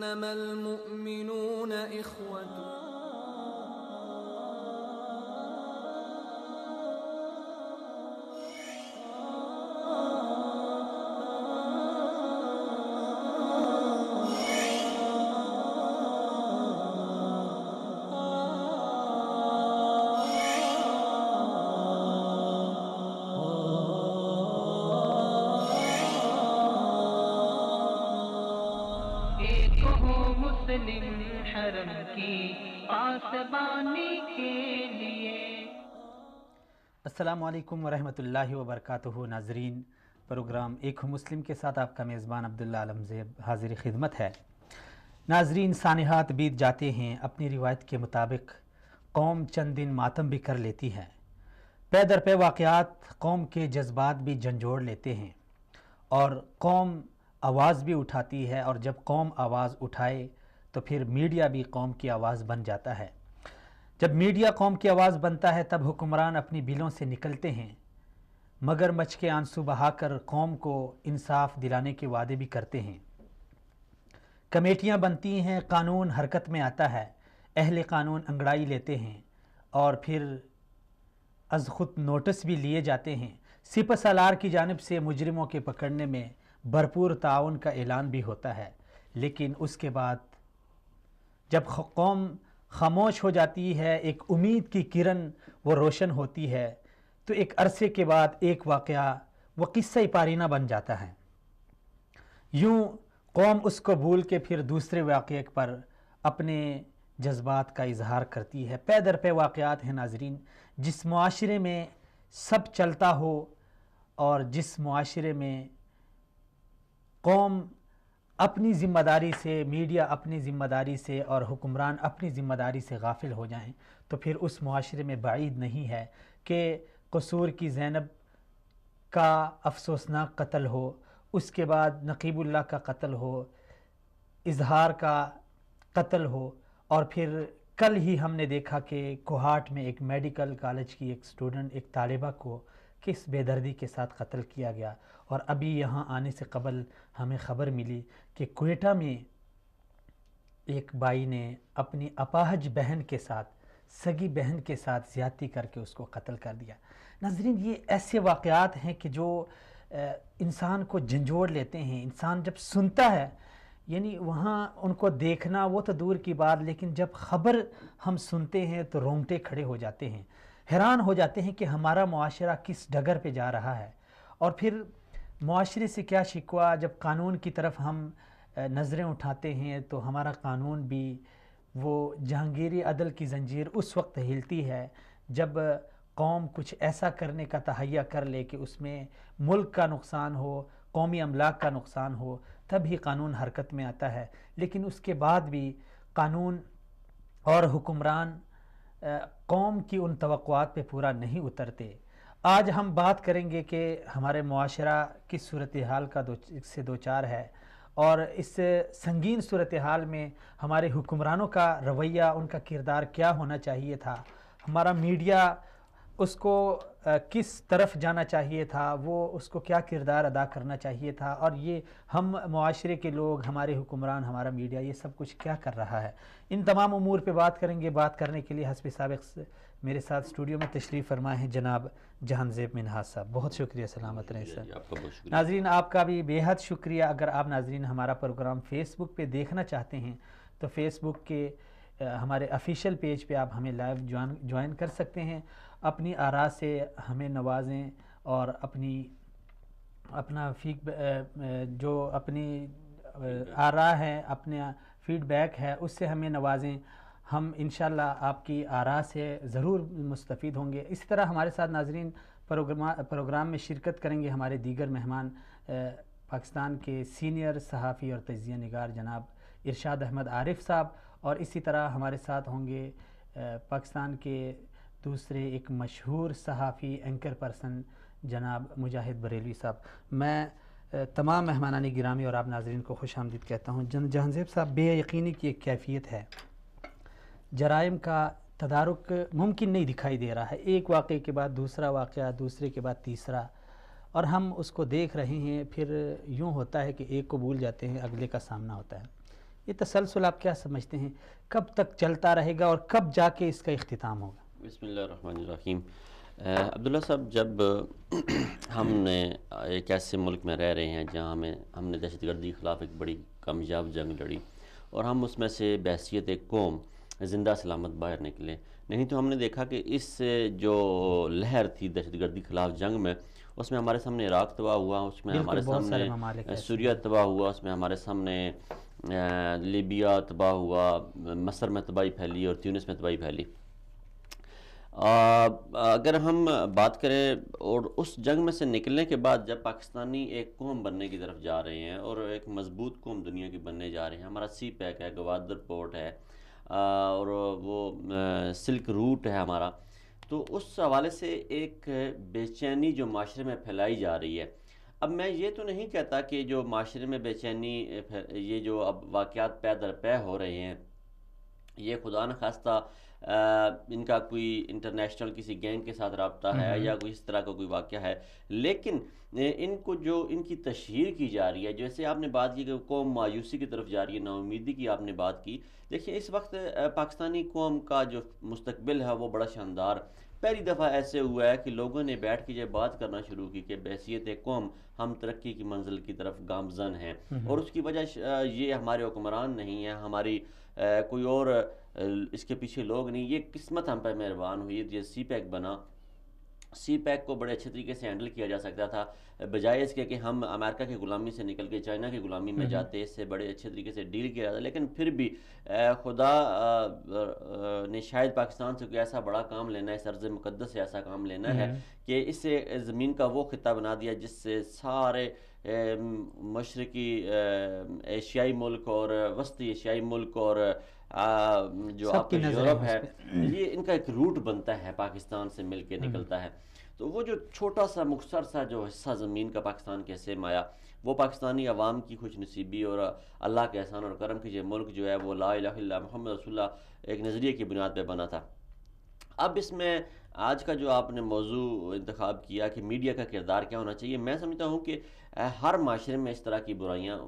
إنما المؤمنون إخوة. حرم کی پاسبانی کے لیے. السلام علیکم ورحمۃ اللہ وبرکاتہ. ناظرین، پروگرام ایک مسلم کے ساتھ آپ کا میزبان عبداللہ علم زیب حاضر خدمت ہے. ناظرین، سانحات بیت جاتے ہیں، اپنی روایت کے مطابق قوم چند دن ماتم بھی کر لیتی ہے. پے در پے واقعات قوم کے جذبات بھی جھنجھوڑ لیتے ہیں اور قوم آواز بھی اٹھاتی ہے، اور جب قوم آواز اٹھائے تو پھر میڈیا بھی قوم کی آواز بن جاتا ہے. جب میڈیا قوم کی آواز بنتا ہے تب حکمران اپنی بلوں سے نکلتے ہیں، مگر مچھ کے آنسو بہا کر قوم کو انصاف دلانے کے وعدے بھی کرتے ہیں. کمیٹیاں بنتی ہیں، قانون حرکت میں آتا ہے، اہل قانون انگڑائی لیتے ہیں اور پھر از خود نوٹس بھی لیے جاتے ہیں. سپہ سالار کی جانب سے مجرموں کے پکڑنے میں بھرپور تعاون کا اعلان بھی ہوتا ہے. لیکن اس کے بعد جب قوم خاموش ہو جاتی ہے، ایک امید کی کرن وہ روشن ہوتی ہے، تو ایک عرصے کے بعد ایک واقعہ وہ قصہ پارینہ بن جاتا ہے. یوں قوم اس کو بھول کے پھر دوسرے واقعے پر اپنے جذبات کا اظہار کرتی ہے. پے در پے واقعات ہیں ناظرین. جس معاشرے میں سب چلتا ہو اور جس معاشرے میں قوم اپنی ذمہ داری سے، میڈیا اپنی ذمہ داری سے اور حکمران اپنی ذمہ داری سے غافل ہو جائیں، تو پھر اس معاشرے میں بعید نہیں ہے کہ قصور کی زینب کا افسوسناک قتل ہو، اس کے بعد نقیب اللہ کا قتل ہو، اظہار کا قتل ہو، اور پھر کل ہی ہم نے دیکھا کہ کوہاٹ میں ایک میڈیکل کالج کی ایک اسٹوڈنٹ، ایک طالبہ کو کس بے دردی کے ساتھ قتل کیا گیا. اور ابھی یہاں آنے سے قبل ہمیں خبر ملی کہ کوئٹہ میں ایک بائی نے اپنی اپاہج بہن کے ساتھ، سگی بہن کے ساتھ زیادتی کر کے اس کو قتل کر دیا. ناظرین، یہ ایسے واقعات ہیں کہ جو انسان کو جھنجھوڑ لیتے ہیں. انسان جب سنتا ہے، یعنی وہاں ان کو دیکھنا وہ تو دور کی بات، لیکن جب خبر ہم سنتے ہیں تو رونگٹے کھڑے ہو جاتے ہیں، حیران ہو جاتے ہیں کہ ہمارا معاشرہ کس ڈگر پہ جا رہا ہے. اور پھر معاشرے سے کیا شکوہ، جب قانون کی طرف ہم نظریں اٹھاتے ہیں تو ہمارا قانون بھی وہ جہانگیری عدل کی زنجیر اس وقت ہلتی ہے جب قوم کچھ ایسا کرنے کا تہیہ کر لے کہ اس میں ملک کا نقصان ہو، قومی املاک کا نقصان ہو، تب ہی قانون حرکت میں آتا ہے. لیکن اس کے بعد بھی قانون اور حکمران قوم کی ان توقعات پہ پورا نہیں اترتے. آج ہم بات کریں گے کہ ہمارے معاشرہ کس صورتحال کا سے دوچار ہے، اور اس سنگین صورتحال میں ہمارے حکمرانوں کا رویہ، ان کا کردار کیا ہونا چاہیے تھا، ہمارا میڈیا اس کو کس طرف جانا چاہیے تھا، وہ اس کو کیا کردار ادا کرنا چاہیے تھا، اور یہ ہم معاشرے کے لوگ، ہمارے حکمران، ہمارا میڈیا، یہ سب کچھ کیا کر رہا ہے. ان تمام امور پہ بات کریں گے. بات کرنے کے لیے حسب سابق میرے ساتھ اسٹوڈیو میں تشریف فرما ہے جناب جہان زیب منہاج صاحب. بہت شکریہ، سلامت رہیں سر. ناظرین، آپ کا بھی بے حد شکریہ. اگر آپ ناظرین ہمارا پروگرام فیس بک پہ دیکھنا چاہتے ہیں تو فیس بک کے ہمارے افیشیل پیج پہ آپ ہمیں لائیو جوائن کر سکتے ہیں. اپنی آراء سے ہمیں نوازیں اور اپنا جو اپنی آراء ہے، اپنا فیڈ بیک ہے، اس سے ہمیں نوازیں. ہم انشاءاللہ آپ کی آراء سے ضرور مستفید ہوں گے. اسی طرح ہمارے ساتھ ناظرین پروگرام میں شرکت کریں گے ہمارے دیگر مہمان، پاکستان کے سینئر صحافی اور تجزیہ نگار جناب ارشاد احمد عارف صاحب، اور اسی طرح ہمارے ساتھ ہوں گے پاکستان کے دوسرے ایک مشہور صحافی، اینکر پرسن جناب مجاہد بریلوی صاحب. میں تمام مہمانان گرامی اور آپ ناظرین کو خوش آمدید کہتا ہوں. جہان زیب صاحب، بے یقینی کی ایک کیفیت ہے، جرائم کا تدارک ممکن نہیں دکھائی دے رہا ہے. ایک واقعے کے بعد دوسرا واقعہ، دوسرے کے بعد تیسرا، اور ہم اس کو دیکھ رہے ہیں. پھر یوں ہوتا ہے کہ ایک کو بھول جاتے ہیں، اگلے کا سامنا ہوتا ہے. یہ تسلسل آپ کیا سمجھتے ہیں، کب تک چلتا رہے گا اور کب جا کے اس کا اختتام ہوگا؟ بسم اللہ الرحمن الرحیم۔ عبداللہ صاحب، جب ہم نے ایک ایسے ملک میں رہ رہے ہیں جہاں ہم نے دہشت گردی کے خلاف ایک بڑی کامیاب جنگ لڑی اور ہم اس میں سے بحیثیت ایک قوم زندہ سلامت باہر نکلے، نہیں تو ہم نے دیکھا کہ اس جو لہر تھی دہشت گردی کے خلاف جنگ میں، اس میں ہمارے سامنے عراق تباہ ہوا، اس میں ہمارے سامنے سوریہ تباہ ہوا، اس میں ہمارے سامنے لیبیا تباہ ہوا، مصر میں تباہی پھیلی اور تیونس میں تباہی پھیلی۔ اگر ہم بات کریں اور اس جنگ میں سے نکلنے کے بعد جب پاکستانی ایک قوم بننے کی طرف جا رہے ہیں اور ایک مضبوط قوم دنیا کی بننے جا رہے ہیں، ہمارا سی پیک ہے، گوادر پورٹ ہے اور وہ سلک روٹ ہے ہمارا، تو اس حوالے سے ایک بے چینی جو معاشرے میں پھیلائی جا رہی ہے۔ اب میں یہ تو نہیں کہتا کہ جو معاشرے میں بے چینی یہ جو اب واقعات پے در پے ہو رہے ہیں یہ خدا نخواستہ ان کا کوئی انٹرنیشنل کسی گینگ کے ساتھ رابطہ ہے یا کوئی اس طرح کا کوئی واقعہ ہے، لیکن ان کو جو ان کی تشہیر کی جا رہی ہے، جیسے آپ نے بات کی کہ قوم مایوسی کی طرف جا رہی ہے، نا امیدی کی آپ نے بات کی، دیکھیں اس وقت پاکستانی قوم کا جو مستقبل ہے وہ بڑا شاندار پہلی دفعہ ایسے ہوا ہے کہ لوگوں نے بیٹھ کے یہ بات کرنا شروع کی کہ بحیثیت قوم ہم ترقی کی منزل کی طرف گامزن ہیں، اور اس کی وجہ یہ ہمارے حکمران نہیں ہیں، ہماری کوئی اور اس کے پیچھے لوگ نہیں، یہ قسمت ہم پہ مہربان ہوئی، یہ سی پیک بنا۔ سی پیک کو بڑے اچھے طریقے سے ہینڈل کیا جا سکتا تھا، بجائے اس کے کہ ہم امریکہ کی غلامی سے نکل کے چائنا کی غلامی میں جاتے، اس سے بڑے اچھے طریقے سے ڈیل کیا جاتا، لیکن پھر بھی خدا نے شاید پاکستان سے کوئی ایسا بڑا کام لینا ہے، اس ارض مقدس سے ایسا کام لینا ہے کہ اس سے زمین کا وہ خطہ بنا دیا جس سے سارے مشرقی ایشیائی ملک اور وسطی ایشیائی ملک اور جو آپ یورپ ہے، یہ ان کا ایک روٹ بنتا ہے، پاکستان سے مل کے نکلتا ہے۔ تو وہ جو چھوٹا سا مختصر سا جو حصہ زمین کا پاکستان کے حصے میں آیا، وہ پاکستانی عوام کی خوش نصیبی اور اللہ کے احسان اور کرم کی یہ ملک جو ہے وہ لا الہ الا محمد رسول اللہ ایک نظریے کی بنیاد پہ بنا تھا۔ اب اس میں آج کا جو آپ نے موضوع انتخاب کیا کہ میڈیا کا کردار کیا ہونا چاہیے، میں سمجھتا ہوں کہ ہر معاشرے میں اس طرح کی برائیاں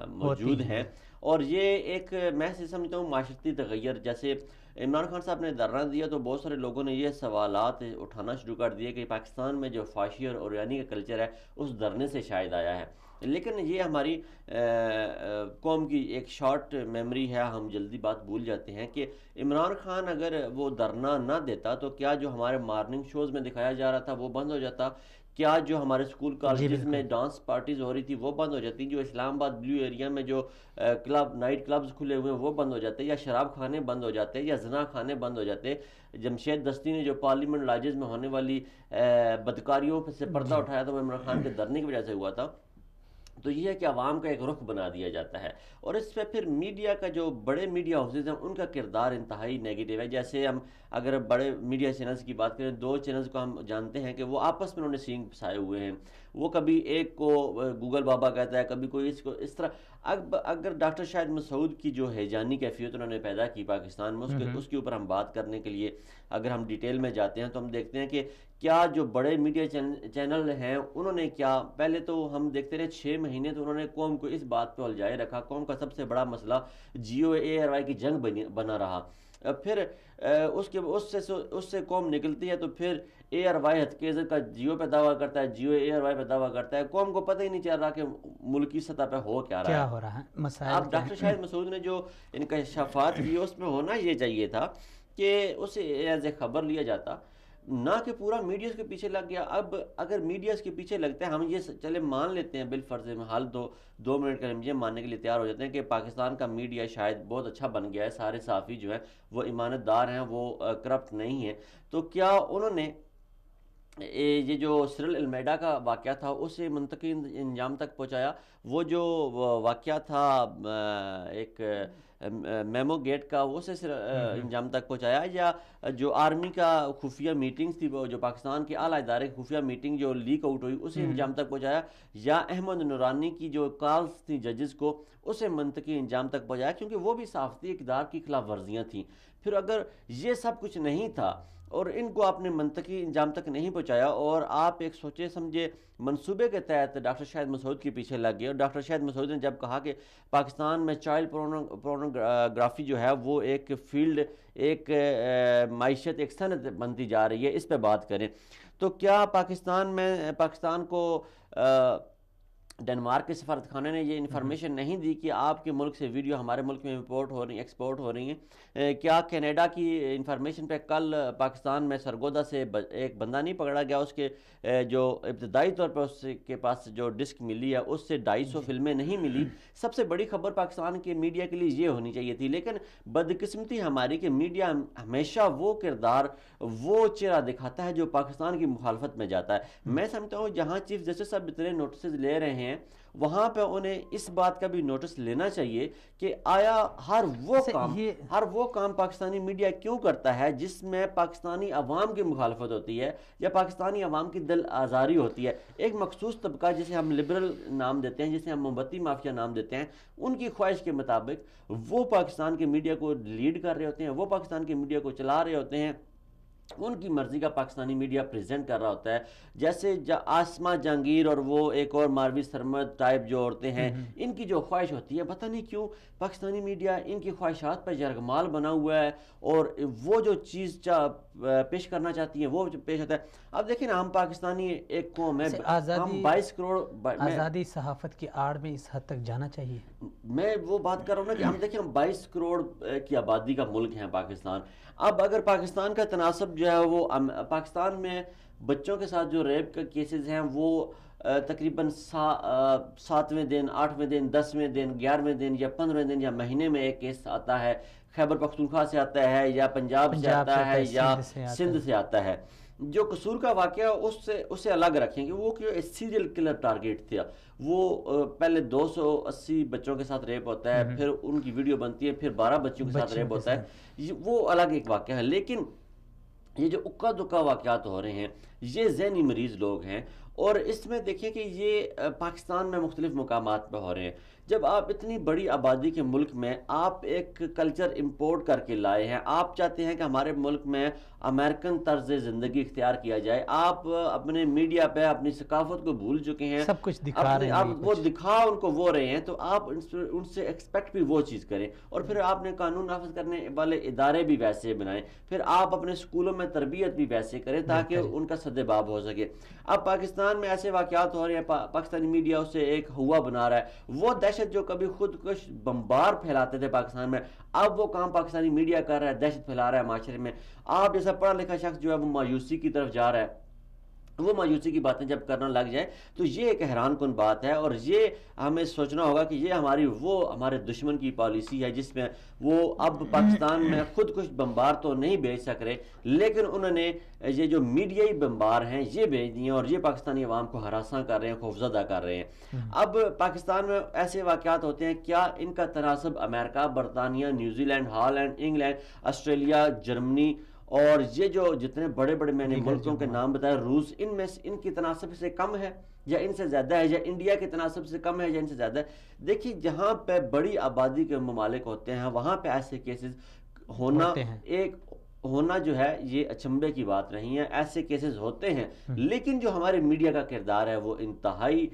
موجود ہیں، اور یہ ایک میں سمجھتا ہوں معاشرتی تغیر، جیسے عمران خان صاحب نے دھرنا دیا تو بہت سارے لوگوں نے یہ سوالات اٹھانا شروع کر دیے کہ پاکستان میں جو فاشی اور اوریانی کا کلچر ہے اس دھرنے سے شاید آیا ہے، لیکن یہ ہماری قوم کی ایک شارٹ میموری ہے، ہم جلدی بات بھول جاتے ہیں کہ عمران خان اگر وہ دھرنا نہ دیتا تو کیا جو ہمارے مارننگ شوز میں دکھایا جا رہا تھا وہ بند ہو جاتا، کیا جو ہمارے اسکول کالجز میں ڈانس پارٹیز ہو رہی تھی وہ بند ہو جاتی، جو اسلام آباد بلیو ایریا میں جو نائٹ کلبز کھلے ہوئے ہیں وہ بند ہو جاتے، یا شراب خانے بند ہو جاتے، یا زنا خانے بند ہو جاتے، جمشید دستی نے جو پارلیمنٹ لاجز میں ہونے والی بدکاریوں سے پردہ اٹھایا تھا وہ عمران خان کے دھرنے کی وجہ سے ہوا تھا۔ تو یہ ہے کہ عوام کا ایک رخ بنا دیا جاتا ہے، اور اس پہ پھر میڈیا کا جو بڑے میڈیا ہاؤسز ہیں ان کا کردار انتہائی نیگیٹو ہے۔ جیسے ہم اگر بڑے میڈیا چینلز کی بات کریں، دو چینلز کو ہم جانتے ہیں کہ وہ آپس میں انہوں نے سینگ پھسائے ہوئے ہیں، وہ کبھی ایک کو گوگل بابا کہتا ہے، کبھی کوئی اس کو اس طرح۔ اب اگر ڈاکٹر شاہد مسعود کی جو ہیجانی کیفیت انہوں نے پیدا کی پاکستان میں، اس کے اوپر ہم بات کرنے کے لیے اگر ہم ڈیٹیل میں جاتے ہیں تو ہم دیکھتے ہیں کہ کیا جو بڑے میڈیا چینل ہیں انہوں نے کیا، پہلے تو ہم دیکھتے رہے 6 مہینے تو انہوں نے قوم کو اس بات پہ الجھائے رکھا، قوم کا سب سے بڑا مسئلہ جیو اے آر وائی کی جنگ بنا رہا، پھر اس سے قوم نکلتی ہے تو پھر اے آر وائی ہتکیزر کا جیو پہ دعویٰ کرتا ہے، جیو اے آر وائی پہ دعویٰ کرتا ہے، قوم کو پتہ ہی نہیں چل رہا کہ ملکی سطح پہ ہو کیا رہا ہے، مسائل۔ اب ڈاکٹر شاہد مسعود نے جو انکشافات کی اس میں ہونا یہ چاہیے تھا کہ اسے ایز اے خبر لیا جاتا، نہ کہ پورا میڈیا اس کے پیچھے لگ گیا۔ اب اگر میڈیا اس کے پیچھے لگتا ہے، ہم یہ چلے مان لیتے ہیں بالفرض حال 2 منٹ کا ہم یہ ماننے کے لیے تیار ہو جاتے ہیں کہ پاکستان کا میڈیا شاید بہت اچھا بن گیا ہے، سارے صحافی جو ہیں وہ امانت دار ہیں، وہ کرپٹ نہیں ہیں، تو کیا انہوں نے یہ جو سرل المیڈا کا واقعہ تھا اسے منطقی انجام تک پہنچایا؟ وہ جو واقعہ تھا ایک میمو گیٹ کا وہ سے انجام تک پہنچایا، یا جو آرمی کا خفیہ میٹنگز تھی، وہ جو پاکستان کے اعلیٰ ادارے کی خفیہ میٹنگ جو لیک آؤٹ ہوئی اسے انجام تک پہنچایا، یا احمد نورانی کی جو کالز تھیں ججز کو اسے منطقی انجام تک پہنچایا، کیونکہ وہ بھی صحافتی اقدار کی خلاف ورزیاں تھیں۔ پھر اگر یہ سب کچھ نہیں تھا اور ان کو آپ نے منطقی انجام تک نہیں پہنچایا، اور آپ ایک سوچے سمجھے منصوبے کے تحت ڈاکٹر شاہد مسعود کے پیچھے لگ گئے، اور ڈاکٹر شاہد مسعود نے جب کہا کہ پاکستان میں چائلڈ پورنوگرافی جو ہے وہ ایک فیلڈ، ایک معیشت، ایک صنعت بنتی جا رہی ہے، اس پہ بات کریں، تو کیا پاکستان کو ڈنمارک کے سفارت خانے نے یہ انفارمیشن نہیں دی کہ آپ کے ملک سے ویڈیو ہمارے ملک میں امپورٹ ہو رہی ہیں، ایکسپورٹ ہو رہی ہیں؟ کیا کینیڈا کی انفارمیشن پہ کل پاکستان میں سرگودا سے ایک بندہ نہیں پکڑا گیا، اس کے جو ابتدائی طور پر اس کے پاس جو ڈسک ملی ہے اس سے 250 فلمیں نہیں ملی؟ سب سے بڑی خبر پاکستان کے میڈیا کے لیے یہ ہونی چاہیے تھی، لیکن بدقسمتی ہماری کہ میڈیا ہمیشہ وہ کردار، وہ چہرہ دکھاتا ہے جو پاکستان کی مخالفت میں جاتا ہے۔ میں سمجھتا ہوں جہاں چیف جسٹس صاحب اتنے نوٹسز لے رہے ہیں وہاں پہ انہیں اس بات کا بھی نوٹس لینا چاہیے کہ آیا ہر وہ کام پاکستانی میڈیا کیوں کرتا ہے جس میں پاکستانی عوام کی مخالفت ہوتی ہے یا پاکستانی عوام کی دل آزاری ہوتی ہے۔ ایک مخصوص طبقہ جسے ہم لبرل نام دیتے ہیں، جسے ہم موم بتی مافیا نام دیتے ہیں، ان کی خواہش کے مطابق وہ پاکستان کے میڈیا کو لیڈ کر رہے ہوتے ہیں، وہ پاکستان کے میڈیا کو چلا رہے ہوتے ہیں، ان کی مرضی کا پاکستانی میڈیا پریزنٹ کر رہا ہوتا ہے۔ جیسے آسما جہانگیر اور وہ ایک اور ماروی سرمد ٹائپ جو عورتیں ہیں، ان کی جو خواہش ہوتی ہے، پتہ نہیں کیوں پاکستانی میڈیا ان کی خواہشات پر یرغمال بنا ہوا ہے، اور وہ جو چیز پیش کرنا چاہتی ہیں وہ پیش ہوتا ہے۔ اب دیکھیں نا، ہم پاکستانی ایک قوم ہے، ہم 22 کروڑ آزادی صحافت کی آڑ میں اس حد تک جانا چاہیے۔ میں وہ بات کر رہا ہوں نا کہ ہم دیکھیں، ہم 22 کروڑ کی آبادی کا ملک ہے پاکستان۔ اب اگر پاکستان کا تناسب جو ہے وہ پاکستان میں بچوں کے ساتھ جو ریپ کے کیسز ہیں وہ تقریباً 7ویں دن، 8ویں دن، 10ویں دن، 11ویں دن یا 15ویں دن یا مہینے میں ایک کیس آتا ہے، خیبر پختونخوا سے آتا ہے یا پنجاب سے آتا ہے یا سندھ سے آتا ہے۔ جو قصور کا واقعہ اسے الگ رکھیں کہ وہ سیریل کلر ٹارگیٹ تھا، وہ پہلے 280 بچوں کے ساتھ ریپ ہوتا ہے، پھر ان کی ویڈیو بنتی ہے، پھر 12 بچوں کے ساتھ ریپ ہوتا ہے، وہ الگ ایک واقعہ ہے۔ لیکن یہ جو اکا دکا واقعات ہو رہے ہیں، یہ ذہنی مریض لوگ ہیں، اور اس میں دیکھیں کہ یہ پاکستان میں مختلف مقامات پہ ہو رہے ہیں۔ جب آپ اتنی بڑی آبادی کے ملک میں آپ ایک کلچر امپورٹ کر کے لائے ہیں، آپ چاہتے ہیں کہ ہمارے ملک میں امریکن طرز زندگی اختیار کیا جائے، آپ اپنے میڈیا پہ اپنی ثقافت کو بھول چکے ہیں، سب کچھ دکھا رہے ہیں، آپ وہ دکھا ان کو وہ رہے ہیں، تو آپ ان سے ایکسپیکٹ بھی وہ چیز کریں، اور پھر آپ نے قانون نافذ کرنے والے ادارے بھی ویسے بنائیں، پھر آپ اپنے اسکولوں میں تربیت بھی ویسے کریں تاکہ ان کا سدباب ہو سکے۔ اب پاکستان میں ایسے واقعات ہو رہے ہیں، پاکستانی میڈیا اسے ایک ہوا بنا رہا ہے، وہ دہشت جو کبھی خودکش بمبار پھیلاتے تھے پاکستان میں، اب وہ کام پاکستانی میڈیا کر رہا ہے، دہشت پھیلا رہا ہے معاشرے میں۔ آپ جیسا پڑھا لکھا شخص جو ہے وہ مایوسی کی طرف جا رہا ہے، وہ مایوسی کی باتیں جب کرنا لگ جائے تو یہ ایک حیران کن بات ہے، اور یہ ہمیں سوچنا ہوگا کہ یہ ہمارے دشمن کی پالیسی ہے، جس میں وہ اب پاکستان میں خود کچھ بمبار تو نہیں بھیج سک رہے، لیکن انہوں نے یہ جو میڈیائی بمبار ہیں یہ بھیج دیے، اور یہ پاکستانی عوام کو ہراساں کر رہے ہیں، خوفزدہ کر رہے ہیں۔ اب پاکستان میں ایسے واقعات ہوتے ہیں، کیا ان کا تناسب امریکہ، برطانیہ، New Zealand, Holland, England, Australia, Germany اور یہ جو جتنے بڑے بڑے میں نے ملکوں کے نام بتائے، روس، ان کی تناسب سے کم ہے یا ان سے زیادہ ہے، یا انڈیا کے تناسب سے کم ہے یا ان سے زیادہ ہے؟ دیکھیے، جہاں پہ بڑی آبادی کے ممالک ہوتے ہیں وہاں پہ ایسے کیسز ہونا جو ہے یہ اچنبے کی بات نہیں ہے، ایسے کیسز ہوتے ہیں، لیکن جو ہمارے میڈیا کا کردار ہے وہ انتہائی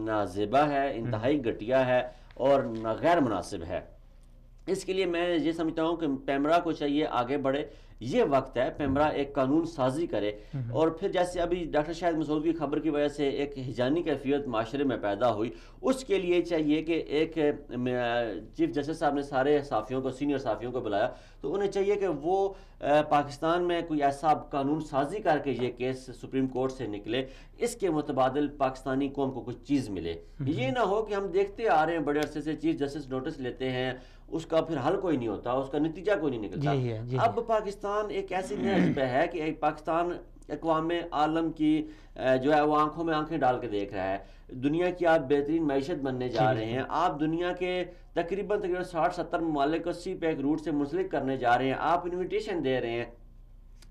نازیبا ہے، انتہائی گھٹیا ہے اور غیر مناسب ہے۔ اس کے لیے میں یہ سمجھتا ہوں کہ پیمرا کو چاہیے آگے بڑھے، یہ وقت ہے پیمرا ایک قانون سازی کرے، اور پھر جیسے ابھی ڈاکٹر شاہد مسعود کی خبر کی وجہ سے ایک ہجانی کیفیت معاشرے میں پیدا ہوئی، اس کے لیے چاہیے کہ ایک چیف جسٹس صاحب نے سارے صحافیوں کو، سینئر صحافیوں کو بلایا، تو انہیں چاہیے کہ وہ پاکستان میں کوئی ایسا قانون سازی کر کے یہ کیس سپریم کورٹ سے نکلے، اس کے متبادل پاکستانی قوم کو کچھ چیز ملے۔ یہ نہ ہو کہ ہم دیکھتے آ رہے ہیں بڑے عرصے سے چیف جسٹس نوٹس لیتے ہیں، اس کا پھر حل کوئی نہیں ہوتا، اس کا نتیجہ کوئی نہیں نکلتا۔ اب پاکستان ایک ایسی نہج پہ ہے کہ پاکستان اقوام عالم کی جو ہے وہ آنکھوں میں آنکھیں ڈال کے دیکھ رہا ہے. دنیا کی آپ بہترین معیشت بننے جا رہے ہیں. آپ دنیا کے تقریباً 60-70 ممالک کو سی پیک روٹ سے منسلک کرنے جا رہے ہیں. آپ انویٹیشن دے رہے ہیں.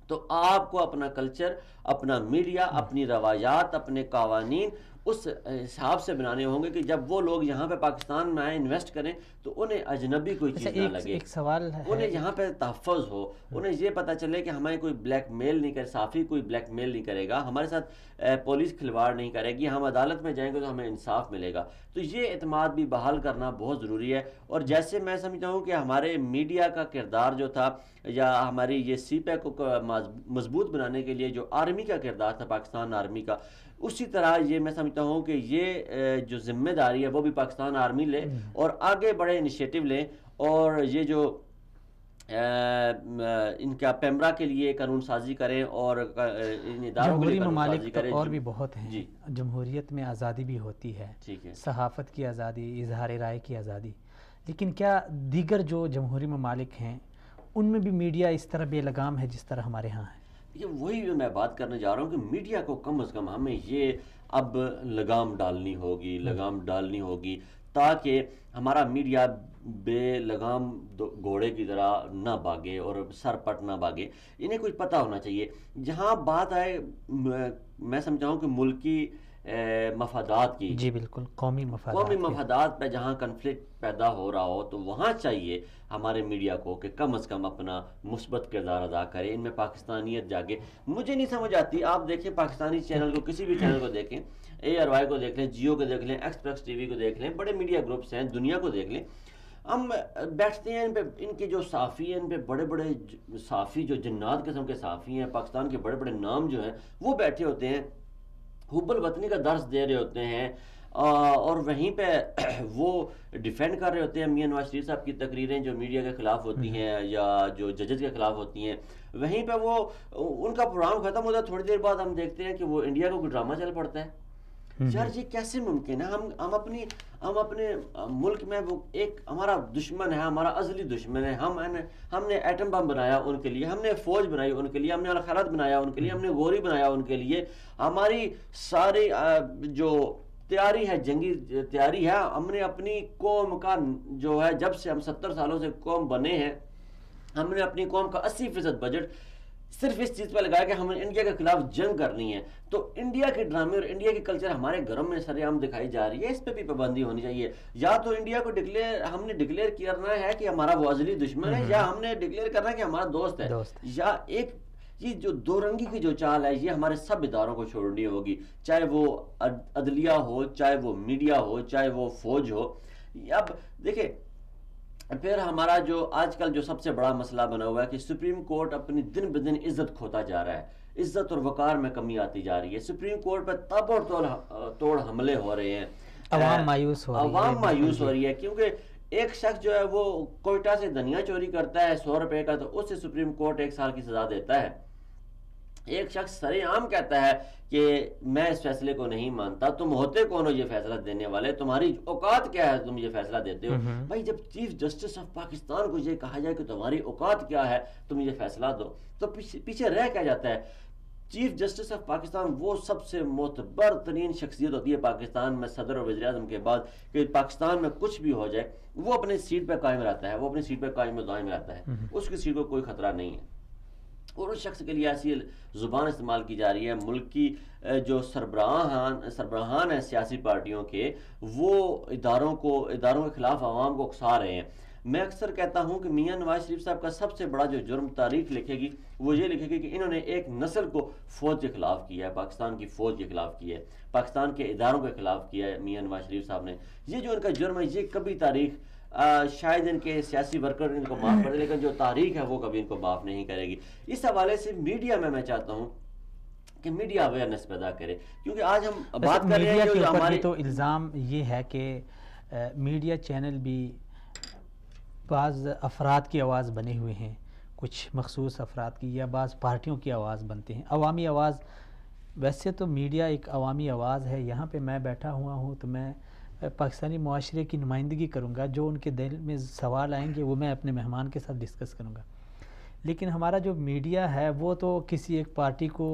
تو آپ کو اپنا کلچر، اپنا میڈیا، اپنی روایات، اپنے قوانین اس حساب سے بنانے ہوں گے کہ جب وہ لوگ یہاں پہ پاکستان میں آئیں انویسٹ کریں تو انہیں اجنبی کوئی چیز نہ لگے. ایک سوال ہے، انہیں یہاں پہ تحفظ ہو. انہیں یہ پتہ چلے کہ ہمیں کوئی بلیک میل نہیں کرے، صحافی کوئی بلیک میل نہیں کرے گا، ہمارے ساتھ پولیس کھلواڑ نہیں کرے گی، ہم عدالت میں جائیں گے تو ہمیں انصاف ملے گا. تو یہ اعتماد بھی بحال کرنا بہت ضروری ہے. اور جیسے میں سمجھتا ہوں کہ ہمارے میڈیا کا کردار جو تھا، یا ہماری یہ سی پیک کو مضبوط بنانے کے لیے جو آرمی کا کردار تھا پاکستان آرمی کا، اسی طرح یہ میں سمجھتا ہوں کہ یہ جو ذمہ داری ہے وہ بھی پاکستان آرمی لے اور آگے بڑے انیشیٹو لیں. اور یہ جو ان کا پیمرا کے لیے قانون سازی کریں اور ان اداروں کے لیے قانون سازی ممالک کریں. اور بھی بہت ہیں. جی، جمہوریت میں آزادی بھی ہوتی ہے، ٹھیک ہے، صحافت کی آزادی، اظہار رائے کی آزادی، لیکن کیا دیگر جو جمہوری ممالک ہیں ان میں بھی میڈیا اس طرح بے لگام ہے جس طرح ہمارے ہاں ہے؟ یہ وہی میں بات کرنے جا رہا ہوں کہ میڈیا کو کم از کم ہمیں یہ اب لگام ڈالنی ہوگی تاکہ ہمارا میڈیا بے لگام گھوڑے کی طرح نہ بھاگے اور سر پٹ نہ بھاگے. انہیں کچھ پتہ ہونا چاہیے. جہاں بات آئے میں سمجھتا ہوں کہ ملکی مفادات کی، جی بالکل، قومی مفادات پہ جہاں کنفلکٹ پیدا ہو رہا ہو تو وہاں چاہیے ہمارے میڈیا کو کہ کم از کم اپنا مثبت کردار ادا کرے، ان میں پاکستانیت جاگے. مجھے نہیں سمجھ آتی، آپ دیکھیں پاکستانی چینل کو، کسی بھی چینل کو دیکھیں، ARY کو دیکھ لیں، جیو کو دیکھ لیں، ایکسپریس ٹی وی کو دیکھ لیں، بڑے میڈیا گروپس ہیں دنیا کو دیکھ لیں. ہم بیٹھتے ہیں ان پہ، ان کے جو صحافی ہیں، ان پہ بڑے بڑے صحافی جو جنات قسم کے صحافی ہیں، پاکستان کے بڑے بڑے نام جو ہیں وہ بیٹھے ہوتے ہیں، حب الوطنی کا درس دے رہے ہوتے ہیں، اور وہیں پہ وہ ڈیفینڈ کر رہے ہوتے ہیں میاں نواز شریف صاحب کی تقریریں جو میڈیا کے خلاف ہوتی ہیں یا جو ججز کے خلاف ہوتی ہیں. وہیں پہ وہ ان کا پروگرام ختم ہوتا ہے، تھوڑی دیر بعد ہم دیکھتے ہیں کہ وہ انڈیا کو کوئی ڈرامہ چل پڑتا ہے. یار یہ کیسے ممکن ہے؟ ہم اپنے ملک میں، وہ ایک ہمارا دشمن ہے، ہمارا ازلی دشمن ہے. ہم نے ایٹم بم بنایا ان کے لیے، ہم نے فوج بنائی ان کے لیے، ہم نے الخرد بنایا ان کے لیے، ہم نے غوری بنایا ان کے لیے. ہماری ساری جو تیاری ہے، جنگی تیاری ہے، ہم نے اپنی قوم کا جو ہے، جب سے ہم 70 سالوں سے قوم بنے ہیں، ہم نے اپنی قوم کا 80% بجٹ صرف اس چیز پہ لگایا کہ ہم انڈیا کے خلاف جنگ کرنی ہے. تو انڈیا کے ڈرامے اور انڈیا کی کلچر ہمارے گھروں میں سر عام دکھائی جا رہی ہے. اس پہ بھی پابندی ہونی چاہیے. یا تو انڈیا کو ہم نے ڈکلیئر کرنا ہے کہ ہمارا وہ ازلی دشمن ہے، یا ہم نے ڈکلیئر کرنا ہے کہ ہمارا دوست ہے. یا ایک یہ جو دو رنگی کی جو چال ہے، یہ ہمارے سب اداروں کو چھوڑنی ہوگی، چاہے وہ عدلیہ ہو، چاہے وہ میڈیا ہو، چاہے وہ فوج ہو. اب دیکھیں، پھر ہمارا جو آج کل جو سب سے بڑا مسئلہ بنا ہوا ہے کہ سپریم کورٹ اپنی دن بدن عزت کھوتا جا رہا ہے، عزت اور وقار میں کمی آتی جا رہی ہے. سپریم کورٹ پہ تابڑ توڑ حملے ہو رہے ہیں، عوام مایوس ہو رہی ہے. کیونکہ ایک شخص جو ہے وہ کوئٹہ سے دھنیا چوری کرتا ہے 100 روپے کا، تو اسے سپریم کورٹ 1 سال کی سزا دیتا ہے. ایک شخص سرے عام کہتا ہے کہ میں اس فیصلے کو نہیں مانتا. تم ہوتے کون ہو یہ فیصلہ دینے والے؟ تمہاری اوقات کیا ہے تم یہ فیصلہ دیتے ہو؟ بھائی جب چیف جسٹس آف پاکستان کو یہ کہا جائے کہ تمہاری اوقات کیا ہے تم یہ فیصلہ دو، تو پیچھے رہ کیا جاتا ہے؟ چیف جسٹس آف پاکستان وہ سب سے معتبر ترین شخصیت ہوتی ہے پاکستان میں، صدر اور وزیر اعظم کے بعد، کہ پاکستان میں کچھ بھی ہو جائے وہ اپنی سیٹ پہ قائم رہتا ہے، وہ اپنی سیٹ پہ قائم و دائم رہتا ہے، اس کی سیٹ کو کوئی خطرہ نہیں ہے. اور اس شخص کے لیے ایسی زبان استعمال کی جا رہی ہے. ملک کی جو سربراہان ہیں سیاسی پارٹیوں کے، وہ اداروں کے خلاف عوام کو اکسا رہے ہیں. میں اکثر کہتا ہوں کہ میاں نواز شریف صاحب کا سب سے بڑا جو جرم تاریخ لکھے گی وہ یہ لکھے گی کہ انہوں نے ایک نسل کو فوج کے خلاف کیا ہے، پاکستان کی فوج کے خلاف کیا ہے، پاکستان کے اداروں کے خلاف کیا ہے میاں نواز شریف صاحب نے. یہ جو ان کا جرم ہے، یہ کبھی تاریخ شاید ان کے سیاسی ورکر ان کو معاف کر دے، لیکن جو تاریخ ہے وہ کبھی ان کو معاف نہیں کرے گی. اس حوالے سے میڈیا میں چاہتا ہوں کہ میڈیا اویئرنیس پیدا کرے، کیونکہ آج ہم بات کر رہے ہیں جو ہمارے تو الزام یہ ہے کہ میڈیا چینل بھی بعض افراد کی آواز بنے ہوئے ہیں، کچھ مخصوص افراد کی یا بعض پارٹیوں کی آواز بنتے ہیں. عوامی آواز، ویسے تو میڈیا ایک عوامی آواز ہے. یہاں پہ میں بیٹھا ہوا ہوں تو میں پاکستانی معاشرے کی نمائندگی کروں گا، جو ان کے دل میں سوال آئیں گے وہ میں اپنے مہمان کے ساتھ ڈسکس کروں گا. لیکن ہمارا جو میڈیا ہے وہ تو کسی ایک پارٹی کو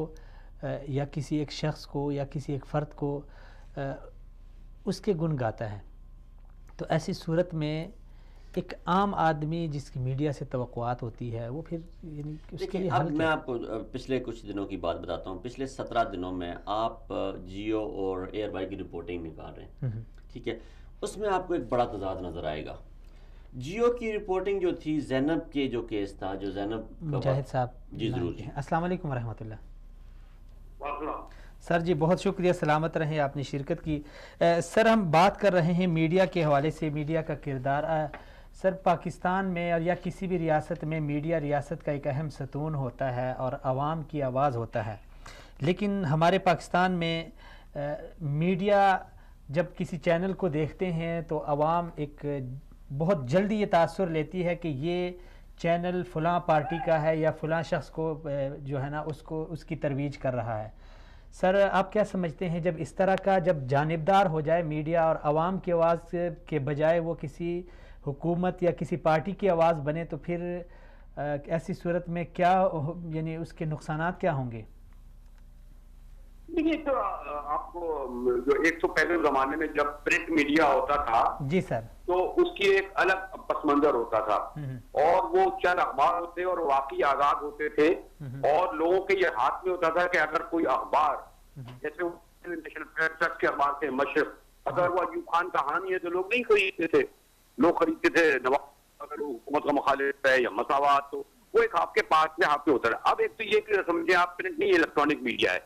یا کسی ایک شخص کو یا کسی ایک فرد کو اس کے گن گاتا ہے، تو ایسی صورت میں ایک عام آدمی جس کی میڈیا سے توقعات ہوتی ہے وہ پھر یعنی اس کے لیے اب حل میں آپ کو پچھلے کچھ دنوں کی بات بتاتا ہوں. پچھلے 17 دنوں میں آپ جیو اور ایئر وائی کی رپورٹنگ نکال رہے ہیں، ٹھیک ہے، اس میں آپ کو ایک بڑا تضاد نظر آئے گا. جیو کی رپورٹنگ جو تھی زینب کے جو کیس تھا، جو زینب مجاہد صاحب. جی ضرور جی. السلام علیکم ورحمۃ اللہ. سر جی بہت شکریہ، سلامت رہیں، آپ نے شرکت کی. سر ہم بات کر رہے ہیں میڈیا کے حوالے سے، میڈیا کا کردار. سر پاکستان میں اور یا کسی بھی ریاست میں میڈیا ریاست کا ایک اہم ستون ہوتا ہے اور عوام کی آواز ہوتا ہے، لیکن ہمارے پاکستان میں میڈیا جب کسی چینل کو دیکھتے ہیں تو عوام ایک بہت جلدی یہ تاثر لیتی ہے کہ یہ چینل فلاں پارٹی کا ہے یا فلاں شخص کو جو ہے نا اس کی ترویج کر رہا ہے. سر آپ کیا سمجھتے ہیں جب اس طرح کا جب جانبدار ہو جائے میڈیا اور عوام کی آواز کے بجائے وہ کسی حکومت یا کسی پارٹی کی آواز بنے، تو پھر ایسی صورت میں کیا یعنی اس کے نقصانات کیا ہوں گے؟ دیکھیے تو آپ کو جو ایک تو پہلے زمانے میں جب پرنٹ میڈیا ہوتا تھا جی سر، تو اس کی ایک الگ پس منظر ہوتا تھا، اور وہ چند اخبار ہوتے اور واقعی آزاد ہوتے تھے، اور لوگوں کے یہ ہاتھ میں ہوتا تھا کہ اگر کوئی اخبار جیسے نیشنل پریس کے اخبار سے مشرق، اگر وہ ایوب خان کا حامی ہے تو لوگ نہیں خریدتے تھے، لوگ خریدتے تھے نواز اگر حکومت کا مخالف ہے یا مساوات، تو وہ ایک آپ کے پاس میں آپ کے ہوتا ہے. اب ایک تو یہ کہ سمجھے آپ پرنٹ نہیں، الیکٹرانک میڈیا ہے،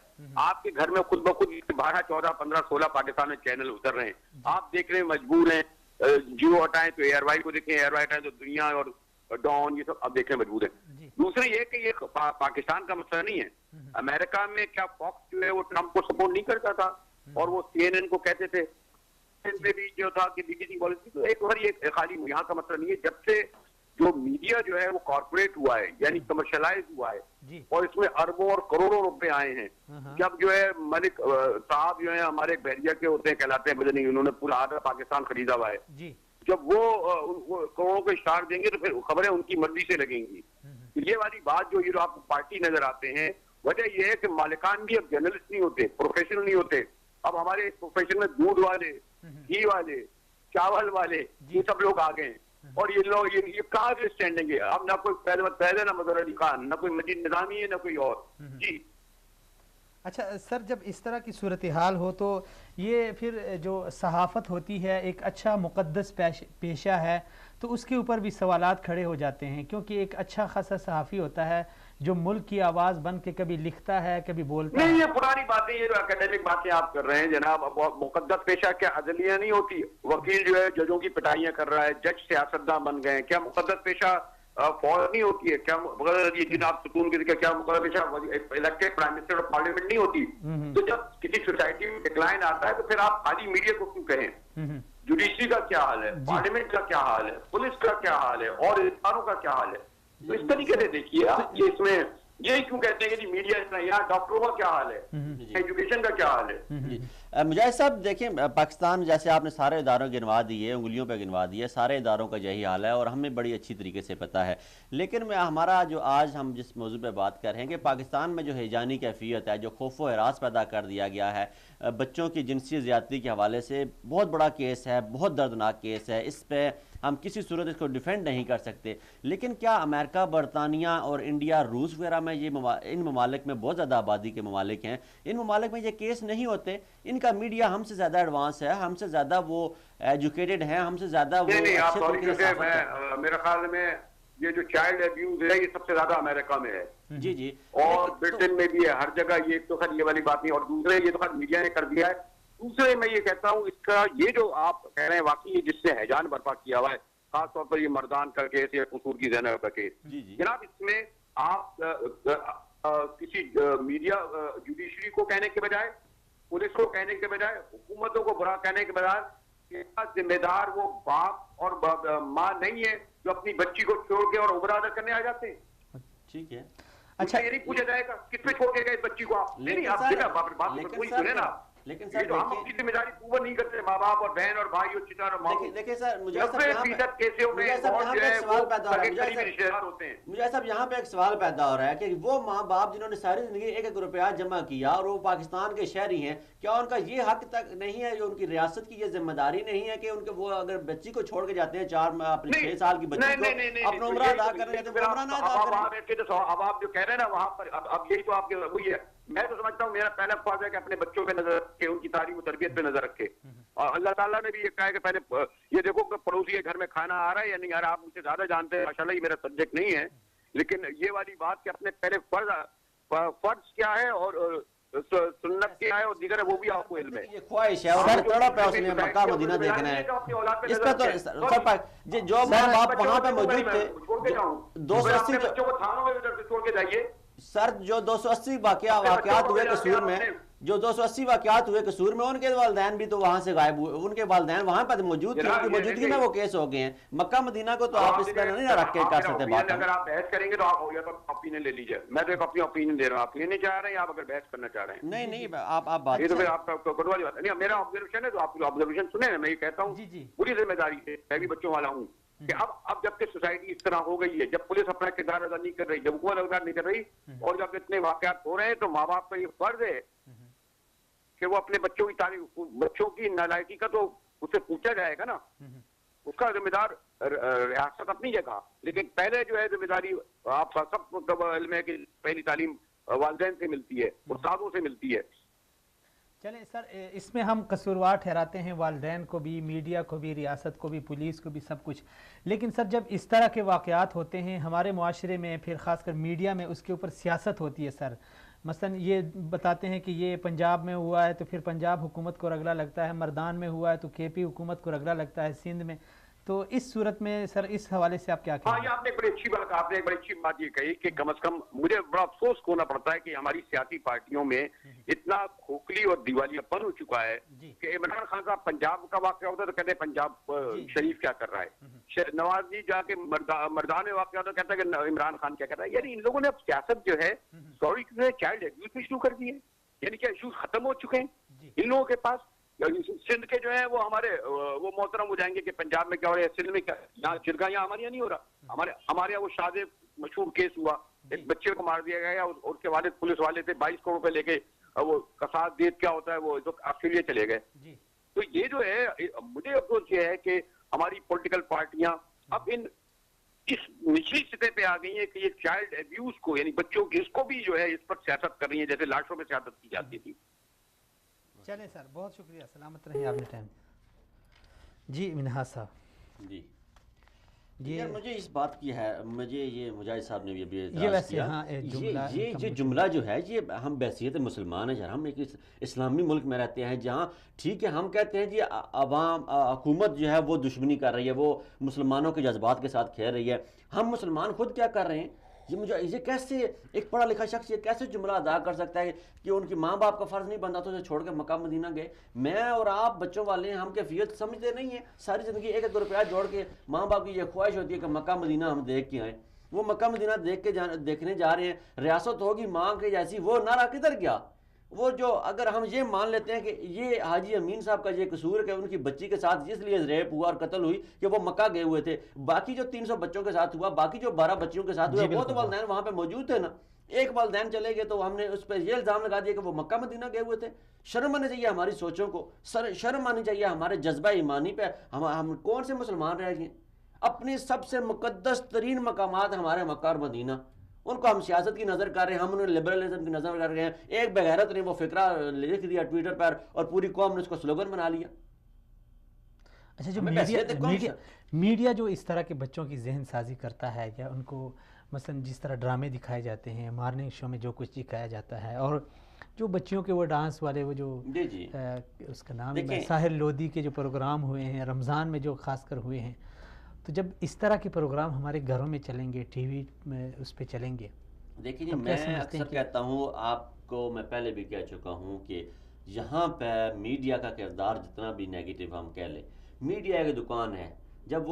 آپ کے گھر میں خود بخود 12 14 15 16 پاکستان میں چینل اتر رہے ہیں، آپ دیکھ رہے ہیں، مجبور ہیں. جیو ہٹائیں تو ایئر وائی کو دیکھیں، ایئر وائی ہٹائیں تو دنیا اور ڈان، یہ سب اب دیکھنے مجبور ہیں. دوسرے یہ کہ یہ پاکستان کا مسئلہ نہیں ہے. امریکہ میں کیا فاکس جو ہے وہ ٹرمپ کو سپورٹ نہیں کرتا تھا اور وہ CNN کو کہتے تھے، میں بھی جو تھا کہ BBC پالیسی، تو ایک بار یہ خالی یہاں کا مسئلہ نہیں ہے. جب سے جو میڈیا جو ہے وہ کارپوریٹ ہوا ہے، یعنی کمرشلائز ہوا ہے، اور اس میں اربوں اور کروڑوں روپے آئے ہیں، جب جو ہے ملک صاحب جو ہے ہمارے بحریہ کے ہوتے ہیں، کہلاتے ہیں بدنی، انہوں نے پورا آدھا پاکستان خریدا ہوا ہے، جب وہ کروڑوں کو اشتہار دیں گے تو پھر خبریں ان کی مرضی سے لگیں گی. یہ والی بات جو یہ آپ کو پارٹی نظر آتے ہیں، وجہ یہ ہے کہ مالکان بھی اب جرنلسٹ نہیں ہوتے، پروفیشنل نہیں ہوتے. اب ہمارے پروفیشن میں دودھ والے، گھی والے، چاول والے، یہ سب لوگ آ گئے ہیں، اور یہ لوگ یہ کہاں سے اسٹینڈنگ ہے؟ اب نہ کوئی پہلے نہ مظہر علی خان، نہ کوئی مجید نظامی ہے، نہ کوئی اور. جی اچھا سر، جب اس طرح کی صورتحال ہو تو یہ پھر جو صحافت ہوتی ہے ایک اچھا مقدس پیشہ ہے، تو اس کے اوپر بھی سوالات کھڑے ہو جاتے ہیں، کیونکہ ایک اچھا خاصا صحافی ہوتا ہے جو ملک کی آواز بن کے کبھی لکھتا ہے کبھی بولتا ہے. نہیں، یہ پرانی باتیں، یہ جو اکیڈمک باتیں آپ کر رہے ہیں جناب. مقدس پیشہ کیا عدلیہ نہیں ہوتی؟ وکیل جو ہے ججوں کی پٹائیاں کر رہا ہے، جج سیاستداں بن گئے ہیں، کیا مقدس پیشہ فوج نہیں ہوتی ہے؟ کیا یہ جناب ستون کے کیا مقدس پیشہ elected prime minister of parliament نہیں ہوتی؟ تو جب کسی سوسائٹی میں ڈکلائن آتا ہے تو پھر آپ خالی میڈیا کو کیوں کہیں؟ جوڈیشری کا کیا حال ہے، پارلیمنٹ کا کیا حال ہے، پولیس کا کیا حال ہے، اور اداروں کا کیا حال ہے؟ تو اس طریقے سے دیکھیے آپ، یہ اس میں یہ کیوں کہتے ہیں کہ جی میڈیا اس طرح، یہاں ڈاکٹروں کا کیا حال ہے، ایجوکیشن کا کیا حال ہے؟ مجاہد صاحب دیکھیں، پاکستان جیسے آپ نے سارے اداروں گنوا دیے، انگلیوں پہ گنوا دیے، سارے اداروں کا یہی حال ہے اور ہمیں بڑی اچھی طریقے سے پتہ ہے. لیکن ہمارا جو آج ہم جس موضوع پہ بات کر رہے ہیں کہ پاکستان میں جو ہیجانی کیفیت ہے، جو خوف و ہراس پیدا کر دیا گیا ہے، بچوں کی جنسی زیادتی کے حوالے سے بہت بڑا کیس ہے، بہت دردناک کیس ہے. اس پہ ہم کسی صورت اس کو ڈیفینڈ نہیں کر سکتے. لیکن کیا امریکہ، برطانیہ اور انڈیا، روس وغیرہ میں ان ممالک میں بہت زیادہ آبادی کے ممالک ہیں، ان ممالک میں یہ کیس نہیں ہوتے؟ ان کا میڈیا ہم سے زیادہ ایڈوانس ہے، ہم سے زیادہ وہ ایجوکیٹڈ ہیں، ہم سے زیادہ وہ اچھے طریقے سے صحافت ہے. میرے خیال میں یہ جو چائلڈ ابیوز ہے یہ سب سے زیادہ امریکہ میں ہے، جی اور برٹن میں بھی ہے، ہر جگہ. یہ ایک تو خیر یہ والی بات نہیں، اور دوسرے یہ تو خیر میڈیا نے کر دیا ہے. دوسرے میں یہ کہتا ہوں، اس کا یہ جو آپ کہہ رہے ہیں واقعی جس سے ہیجان برپا کیا ہوا ہے، خاص طور پر یہ مردان کا کیس یا قصور کی زینب کا کیس، جناب اس میں آپ کسی میڈیا جوڈیشری کو کہنے کے بجائے، پولیس کو کہنے کے بجائے، حکومتوں کو برا کہنے کے بجائے، ذمہ دار وہ باپ اور ماں نہیں ہے جو اپنی بچی کو چھوڑ کے اور عمرہ ادا کرنے آ جاتے ہیں. ٹھیک ہے، اچھا یہ نہیں پوچھا جائے گا کس پہ چھوڑ کے گئے اس بچی کو آپ؟ نہیں، آپ بات پوری سنیں نا. لیکن یہ سر تو ہم اپنی ذمہ داری پورا نہیں کرتے، ماں باپ اور بہن اور بھائی اور چچا اور ماموں. دیکھیں سر مجھے کیسے ہو رہا ہے مجھے صاحب یہاں پہ ایک سوال پیدا ہو رہا ہے کہ وہ ماں باپ جنہوں نے ساری زندگی 1-1 روپیہ جمع کیا اور وہ پاکستان کے شہری ہیں، کیا ان کا یہ حق تک نہیں ہے، جو ان کی ریاست کی یہ ذمہ داری نہیں ہے کہ ان کے وہ اگر بچی کو چھوڑ کے جاتے ہیں 6 سال کی بچی کو اپنا عمرہ ادا کرنے جاتے ہیں، عمرہ نہ ادا کریں. اب آپ جو کہہ رہے ہیں نا وہاں پر اب یہی تو آپ کے وہی ہے. میں تو سمجھتا ہوں میرا پہلا فرض ہے کہ اپنے بچوں پہ نظر رکھے، ان کی تعلیم و تربیت پہ نظر رکھے. اور اللہ تعالیٰ نے بھی یہ کہا ہے کہ پہلے یہ دیکھو کہ پڑوسی کے گھر میں کھانا آ رہا ہے یا نہیں آ رہا. آپ مجھ سے زیادہ جانتے ہیں، ماشاءاللہ یہ میرا سبجیکٹ نہیں ہے، لیکن یہ والی بات کہ اپنے پہلے فرض کیا ہے اور سنت کیا ہے اور دیگر ہے وہ بھی آپ کو علم ہے. یہ خواہش ہے اور تڑپ ہے، اس نے مکہ مدینہ دیکھنا ہے. اس پہ تو سر جو ماں باپ وہاں پہ موجود تھے 280 بچوں کو تھانوں میں ادھر سے چھوڑ کے جائیے. سر جو 280 واقعات ہوئے قصور میں، جو 280 واقعات ہوئے قصور میں، ان کے والدین بھی تو وہاں سے غائب ہوئے، ان کے والدین وہاں پر موجود تھے، ان کی موجودگی میں وہ کیس ہو گئے ہیں. مکہ مدینہ کو تو آپ اس طرح نہیں رکھ کے کر سکتے بات. اگر آپ بحث کریں گے تو آپ یا تو اوپینین لے لیجیے. میں تو ایک اپنی اوپینین دے رہا ہوں، آپ لینے چاہ رہے ہیں، آپ اگر بحث کرنا چاہ رہے ہیں. نہیں آپ بات یہ تو پھر آپ کا گڑ والی بات نہیں. میرا آبزرویشن ہے تو آپ آبزرویشن سنیں. میں یہ کہتا ہوں پوری ذمہ داری سے، میں بھی بچوں والا ہوں کہ اب جب کہ سوسائٹی اس طرح ہو گئی ہے، جب پولیس اپنا کردار ادا نہیں کر رہی، جب حکومت ادا نہیں کر رہی، اور جب اتنے واقعات ہو رہے ہیں، تو ماں باپ کا یہ فرض ہے کہ وہ اپنے بچوں کی تعلیم، بچوں کی نالائکی کا تو اس سے پوچھا جائے گا نا. اس کا ذمہ دار ریاست اپنی جگہ، لیکن پہلے جو ہے ذمہ داری آپ سب کو علم ہے کہ پہلی تعلیم والدین سے ملتی ہے، استادوں سے ملتی ہے. چلیں سر، اس میں ہم قصوروار ٹھہراتے ہیں والدین کو بھی، میڈیا کو بھی، ریاست کو بھی، پولیس کو بھی، سب کچھ. لیکن سر جب اس طرح کے واقعات ہوتے ہیں ہمارے معاشرے میں، پھر خاص کر میڈیا میں اس کے اوپر سیاست ہوتی ہے سر. مثلا یہ بتاتے ہیں کہ یہ پنجاب میں ہوا ہے تو پھر پنجاب حکومت کو رگڑا لگتا ہے، مردان میں ہوا ہے تو کے پی حکومت کو رگڑا لگتا ہے، سندھ میں. تو اس صورت میں سر اس حوالے سے آپ کیا کہیں؟ ہاں یہ آپ نے بڑی اچھی بات، آپ نے ایک بڑی اچھی بات یہ کہی کہ کم از کم مجھے بڑا افسوس ہونا پڑتا ہے کہ ہماری سیاسی پارٹیوں میں اتنا کھوکھلی اور دیوالیہ پن ہو چکا ہے کہ عمران خان صاحب پنجاب کا واقعہ ہوتا ہے تو کہتے ہیں پنجاب شریف کیا کر رہا ہے، نواز جی جا کے مردان میں واقعہ ہوتا ہے کہتا ہے کہ عمران خان کیا کر رہا ہے. یعنی ان لوگوں نے اب سیاست جو ہے چائلڈ ایبیوز میں شروع کر دی ہے. یعنی کیا ایشوز ختم ہو چکے ہیں ان لوگوں کے پاس. سندھ کے جو ہیں وہ ہمارے وہ محترم ہو جائیں گے کہ پنجاب میں کیا ہو رہا ہے، سندھ میں کیا، یہاں چرگا یہاں ہمارے یہاں نہیں ہو رہا. ہمارے یہاں وہ شادی مشہور کیس ہوا، ایک بچے کو مار دیا گیا اور اس کے والد پولیس والے تھے، 22 کروڑ روپے لے کے وہ کساد دیت کیا ہوتا ہے وہ آسٹریلیا چلے گئے. تو یہ جو ہے مجھے افسوس یہ ہے کہ ہماری پولیٹیکل پارٹیاں اب اس نچلی سطح پہ آ گئی ہیں کہ یہ چائلڈ ایبیوز کو، یعنی بچوں کی، اس کو بھی جو ہے اس پر سیاست کر رہی ہیں جیسے لاشوں پہ سیاست کی جاتی تھی. چلیں سر، بہت شکریہ، سلامت رہیں آپ نے ٹائم. جی منہاس صاحب. جی مجھے اس بات کی ہے، مجھے یہ مجاہد صاحب نے بھی ابھی یہ ویسے ہاں یہ جملہ جو ہے یہ ہم بحیثیت مسلمان ہیں، ہم ایک اسلامی ملک میں رہتے ہیں جہاں ٹھیک ہے ہم کہتے ہیں جی عوام حکومت جو ہے وہ دشمنی کر رہی ہے، وہ مسلمانوں کے جذبات کے ساتھ کھیل رہی ہے. ہم مسلمان خود کیا کر رہے ہیں؟ یہ کیسے ایک پڑھا لکھا شخص یہ کیسے جملہ ادا کر سکتا ہے کہ ان کی ماں باپ کا فرض نہیں بنتا تو اسے چھوڑ کے مکہ مدینہ گئے؟ میں اور آپ بچوں والے ہیں، ہم کیفیت سمجھتے نہیں ہیں. ساری زندگی 1-1 روپیہ جوڑ کے ماں باپ کی یہ خواہش ہوتی ہے کہ مکہ مدینہ ہم دیکھ کے آئیں. وہ مکہ مدینہ دیکھنے جا رہے ہیں، ریاست ہوگی ماں کے جیسی، وہ نعرہ کدھر گیا؟ وہ جو اگر ہم یہ مان لیتے ہیں کہ یہ حاجی امین صاحب کا یہ قصور ہے کہ ان کی بچی کے ساتھ اس لیے ریپ ہوا اور قتل ہوئی کہ وہ مکہ گئے ہوئے تھے، باقی جو 300 بچوں کے ساتھ ہوا، باقی جو 12 بچیوں کے ساتھ ہوا وہ تو والدین وہاں پہ موجود تھے نا. ایک والدین چلے گئے تو ہم نے اس پہ یہ الزام لگا دیا کہ وہ مکہ مدینہ گئے ہوئے تھے. شرم آنی چاہیے ہماری سوچوں کو، شرم آنی چاہیے ہمارے جذبہ ایمانی پہ. ہم کون سے مسلمان رہ گئے؟ اپنے سب سے مقدس ترین مقامات ہمارے مکہ اور مدینہ، ان کو ہم سیاست کی نظر کر رہے ہیں، ہم انہیں لبرلزم کی نظر کر رہے ہیں. ایک بغیرت نے وہ فکرہ لکھ دیا ٹویٹر پر اور پوری قوم نے اس کو سلوگن بنا لیا. اچھا جو میڈیا جو اس طرح کے بچوں کی ذہن سازی کرتا ہے یا ان کو مثلا جس طرح ڈرامے دکھائے جاتے ہیں، مارننگ شو میں جو کچھ دکھایا جاتا ہے، اور جو بچیوں کے وہ ڈانس والے وہ جو اس کا نام ہے ساحر لودھی کے جو پروگرام ہوئے ہیں رمضان میں جو خاص کر ہوئے ہیں، تو جب اس طرح کے پروگرام ہمارے گھروں میں چلیں گے، ٹی وی میں اس پہ چلیں گے، دیکھیے میں اکثر کہتا ہوں، آپ کو میں پہلے بھی کہہ چکا ہوں کہ یہاں پہ میڈیا کا کردار جتنا بھی نیگیٹو ہم کہہ لیں، میڈیا ایک دکان ہے. جب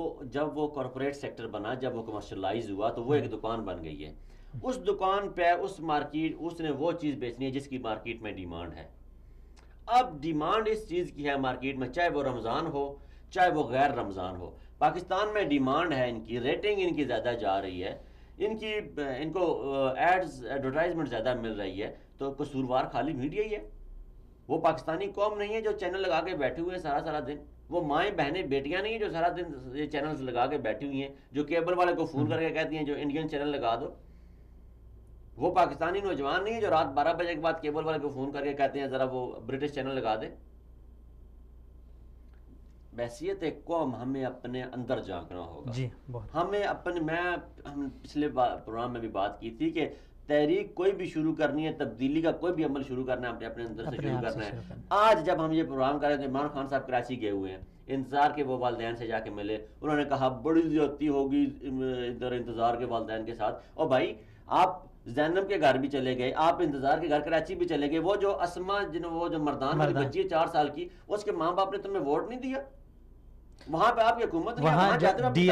وہ کارپوریٹ سیکٹر بنا، جب وہ کمرشلائز ہوا تو وہ ایک دکان بن گئی ہے. اس دکان پہ اس نے وہ چیز بیچنی ہے جس کی مارکیٹ میں ڈیمانڈ ہے. اب ڈیمانڈ اس چیز کی ہے مارکیٹ میں، چاہے وہ رمضان ہو چاہے وہ غیر رمضان ہو، پاکستان میں ڈیمانڈ ہے، ان کی ریٹنگ ان کی زیادہ جا رہی ہے، ان کو ایڈز ایڈورٹائزمنٹ زیادہ مل رہی ہے، تو قصوروار خالی میڈیا ہی ہے۔ وہ پاکستانی قوم نہیں ہے جو چینل لگا کے بیٹھے ہوئے ہیں سارا دن، وہ مائیں بہنیں بیٹیاں نہیں ہیں جو سارا دن یہ چینلز لگا کے بیٹھی ہوئی ہیں، جو کیبل والے کو فون کر کے کہتی ہیں جو انڈین چینل لگا دو۔ وہ پاکستانی نوجوان نہیں ہے جو رات 12 بجے کے بعد کیبل والے کو فون کر کے کہتے ہیں ذرا وہ برٹش چینل لگا دے۔ بحیثیت ایک قوم ہمیں اپنے اندر جھانکنا ہوگا۔ جی بہت ہم پچھلے پروگرام میں بھی بات کی تھی کہ تحریک کوئی بھی شروع کرنی ہے، تبدیلی کا کوئی بھی عمل شروع کرنا ہے، اپنے اندر سے شروع کرنا ہے۔ آج جب ہم یہ پروگرام کر رہے تھے، عمران خان صاحب کراچی گئے ہوئے ہیں، انتظار کے وہ والدین سے جا کے ملے، انہوں نے کہا بڑی زیادتی ہوگی ادھر انتظار کے والدین کے ساتھ۔ اور بھائی آپ زینب کے گھر بھی چلے گئے، آپ انتظار کے گھر کراچی بھی چلے گئے، وہ جو اسما وہ جو مردان والی بچی ہے 4 سال کی، اس کے ماں باپ نے تمہیں ووٹ نہیں دیا، وہاں پہ آپ کی حکومت نہیں ہے، وہاں جاتے ہوئے ڈی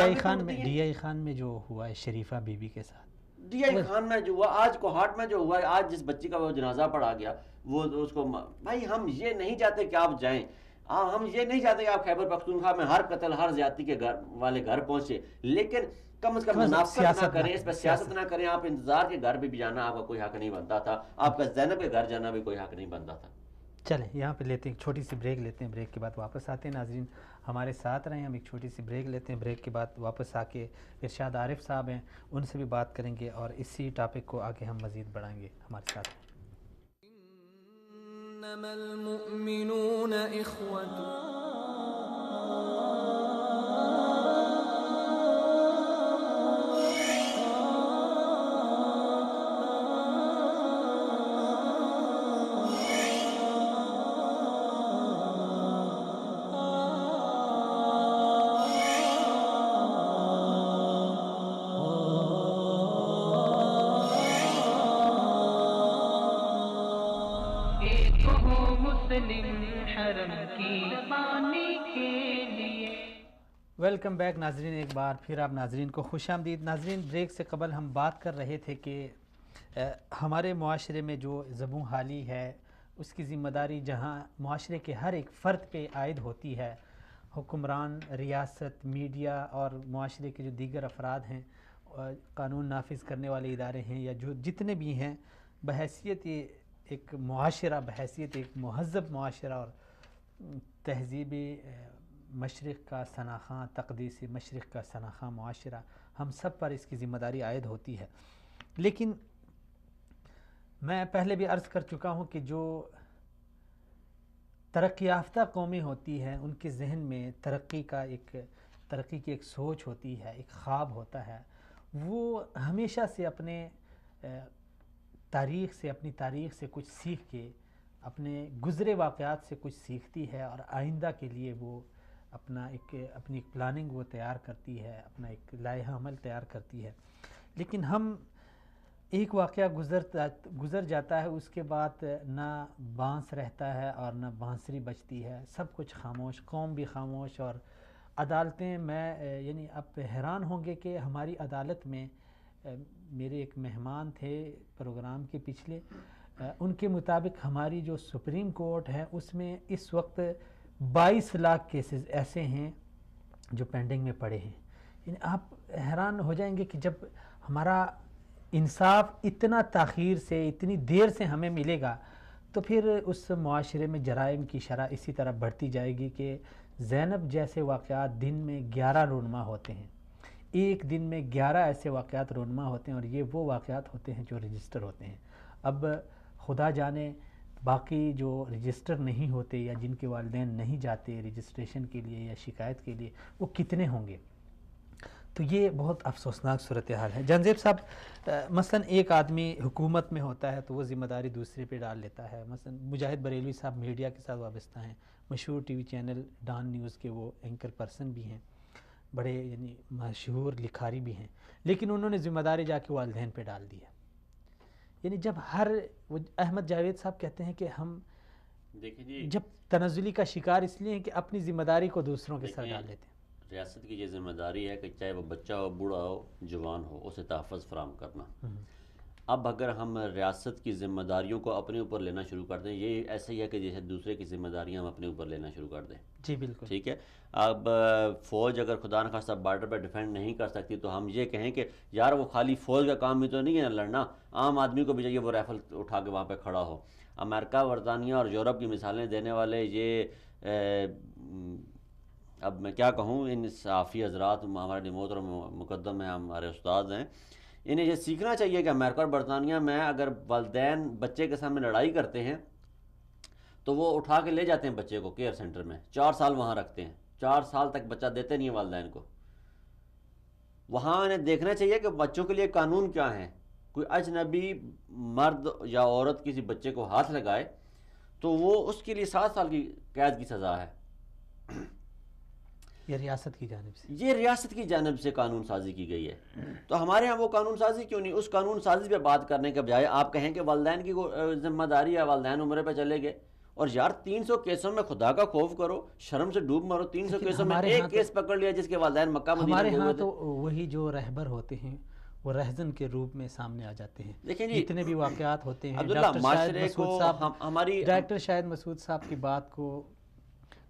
آئی خان میں جو ہوا ہے شریفہ بی بی کے ساتھ، ڈی آئی خان میں جو ہوا، آج کوہاٹ میں جو ہوا ہے، آج جس بچی کا وہ جنازہ پڑھا گیا، وہ اس کو بھائی ہم یہ نہیں چاہتے کہ آپ جائیں، ہم یہ نہیں چاہتے کہ آپ خیبر پختونخوا میں ہر قتل ہر زیادتی کے والے گھر پہنچے، لیکن کم از کم منافقت نہ کریں، اس پہ سیاست نہ کریں۔ آپ انتظار کے گھر بھی جانا آپ کا کوئی حق نہیں بنتا تھا، آپ کا زینب کے گھر جانا بھی کوئی حق نہیں بنتا تھا۔ چلیں یہاں پہ لیتے ہیں چھوٹی سی بریک لیتے ہیں، بریک کے بعد واپس آتے ہیں۔ ناظرین ہمارے ساتھ رہیں، ہم ایک چھوٹی سی بریک لیتے ہیں، بریک کے بعد واپس آ کے ارشاد عارف صاحب ہیں ان سے بھی بات کریں گے اور اسی ٹاپک کو آگے ہم مزید بڑھائیں گے۔ ہمارے ساتھ انما المؤمنون اخوة ویلکم بیک ناظرین، ایک بار پھر آپ ناظرین کو خوش آمدید۔ ناظرین بریک سے قبل ہم بات کر رہے تھے کہ ہمارے معاشرے میں جو زبوں حالی ہے اس کی ذمہ داری جہاں معاشرے کے ہر ایک فرد پہ عائد ہوتی ہے، حکمران، ریاست، میڈیا اور معاشرے کے جو دیگر افراد ہیں، قانون نافذ کرنے والے ادارے ہیں یا جو جتنے بھی ہیں، بحیثیت ایک معاشرہ، بحیثیت ایک مہذب معاشرہ اور تہذیب مشرق کا شناخواں، تقدیس مشرق کا شناخواں معاشرہ، ہم سب پر اس کی ذمہ داری عائد ہوتی ہے۔ لیکن میں پہلے بھی عرض کر چکا ہوں کہ جو ترقی یافتہ قومیں ہوتی ہیں ان کے ذہن میں ترقی کی ایک سوچ ہوتی ہے، ایک خواب ہوتا ہے، وہ ہمیشہ سے اپنی تاریخ سے کچھ سیکھ کے، اپنے گزرے واقعات سے کچھ سیکھتی ہے اور آئندہ کے لیے وہ اپنی ایک پلاننگ وہ تیار کرتی ہے، اپنا ایک لائحہ عمل تیار کرتی ہے۔ لیکن ہم ایک واقعہ گزر جاتا ہے، اس کے بعد نہ بانس رہتا ہے اور نہ بانسری بچتی ہے، سب کچھ خاموش، قوم بھی خاموش اور عدالتیں، یعنی آپ حیران ہوں گے کہ ہماری عدالت میں میرے ایک مہمان تھے پروگرام کے پچھلے، ان کے مطابق ہماری جو سپریم کورٹ ہے اس میں اس وقت 22 لاکھ کیسز ایسے ہیں جو پینڈنگ میں پڑے ہیں۔ یعنی آپ حیران ہو جائیں گے کہ جب ہمارا انصاف اتنا تاخیر سے، اتنی دیر سے ہمیں ملے گا تو پھر اس معاشرے میں جرائم کی شرح اسی طرح بڑھتی جائے گی کہ زینب جیسے واقعات دن میں 11 رونما ہوتے ہیں، ایک دن میں 11 ایسے واقعات رونما ہوتے ہیں، اور یہ وہ واقعات ہوتے ہیں جو رجسٹر ہوتے ہیں۔ اب خدا جانے باقی جو رجسٹر نہیں ہوتے یا جن کے والدین نہیں جاتے رجسٹریشن کے لیے یا شکایت کے لیے، وہ کتنے ہوں گے۔ تو یہ بہت افسوسناک صورتحال ہے۔ جنزیب صاحب، مثلا ایک آدمی حکومت میں ہوتا ہے تو وہ ذمہ داری دوسرے پہ ڈال لیتا ہے۔ مثلا مجاہد بریلوی صاحب میڈیا کے ساتھ وابستہ ہیں، مشہور T V channel Dawn News کے وہ اینکر پرسن بھی ہیں، بڑے یعنی مشہور لکھاری بھی ہیں، لیکن انہوں نے ذمہ داری جا کے والدین پہ ڈال دی ہے۔ یعنی جب احمد جاوید صاحب کہتے ہیں کہ ہم دیکھیں جی، جب تنزلی کا شکار اس لیے ہیں کہ اپنی ذمہ داری کو دوسروں کے ساتھ ڈال دیتے ہیں۔ ریاست کی یہ ذمہ داری ہے کہ چاہے وہ بچہ ہو، بوڑھا ہو، جوان ہو، اسے تحفظ فراہم کرنا۔ اب اگر ہم ریاست کی ذمہ داریوں کو اپنے اوپر لینا شروع کر دیں، یہ ایسا ہی ہے کہ جیسے دوسرے کی ذمہ داریاں ہم اپنے اوپر لینا شروع کر دیں. جی بالکل. ٹھیک ہے. اب فوج اگر خدا نخواستہ بارڈر پہ ڈیفینڈ نہیں کر سکتی تو ہم یہ کہیں کہ یار وہ خالی فوج کا کام بھی تو نہیں ہے لڑنا، عام آدمی کو بھی چاہیے وہ رائفل اٹھا کے وہاں پہ کھڑا ہو. امریکہ، برطانیہ اور یورپ کی مثالیں دینے والے یہ اب میں کیا کہوں، ان صحافی حضرات ہمارے محترم اور مقدم ہیں، ہمارے استاد ہیں، انہیں یہ سیکھنا چاہیے کہ امریکہ اور برطانیہ میں اگر والدین بچے کے سامنے لڑائی کرتے ہیں تو وہ اٹھا کے لے جاتے ہیں بچے کو کیئر سینٹر میں، 4 سال وہاں رکھتے ہیں، 4 سال تک بچہ دیتے نہیں ہیں والدین کو. وہاں انہیں دیکھنا چاہیے کہ بچوں کے لیے قانون کیا ہیں. کوئی اجنبی مرد یا عورت کسی بچے کو ہاتھ لگائے تو وہ اس کے لیے 7 سال کی قید کی سزا ہے. یہ ریاست کی جانب سے، یہ ریاست کی جانب سے قانون سازی کی گئی ہے. تو ہمارے ہاں وہ قانون سازی کیوں نہیں؟ اس قانون سازی پہ بات کرنے کے بجائے آپ کہیں کہ والدین کی ذمہ داری ہے، والدین عمرے پہ چلے گئے. اور یار 300 کیسوں میں خدا کا خوف کرو، شرم سے ڈوب مرو. 300 کیسوں میں ایک کیس پکڑ لیا جس کے والدین مکہ مدینہ ہمارے گئے ہاں ہوئے تو وہی جو رہبر ہوتے ہیں وہ رہزن کے روپ میں سامنے آ جاتے ہیں. دیکھیں جی، جتنے بھی واقعات ہوتے ہیں، عبداللہ ڈاکٹر شاہد معاشرے مسعود کو صاحب، ہماری ڈاکٹر شاہد مسعود صاحب کی بات کو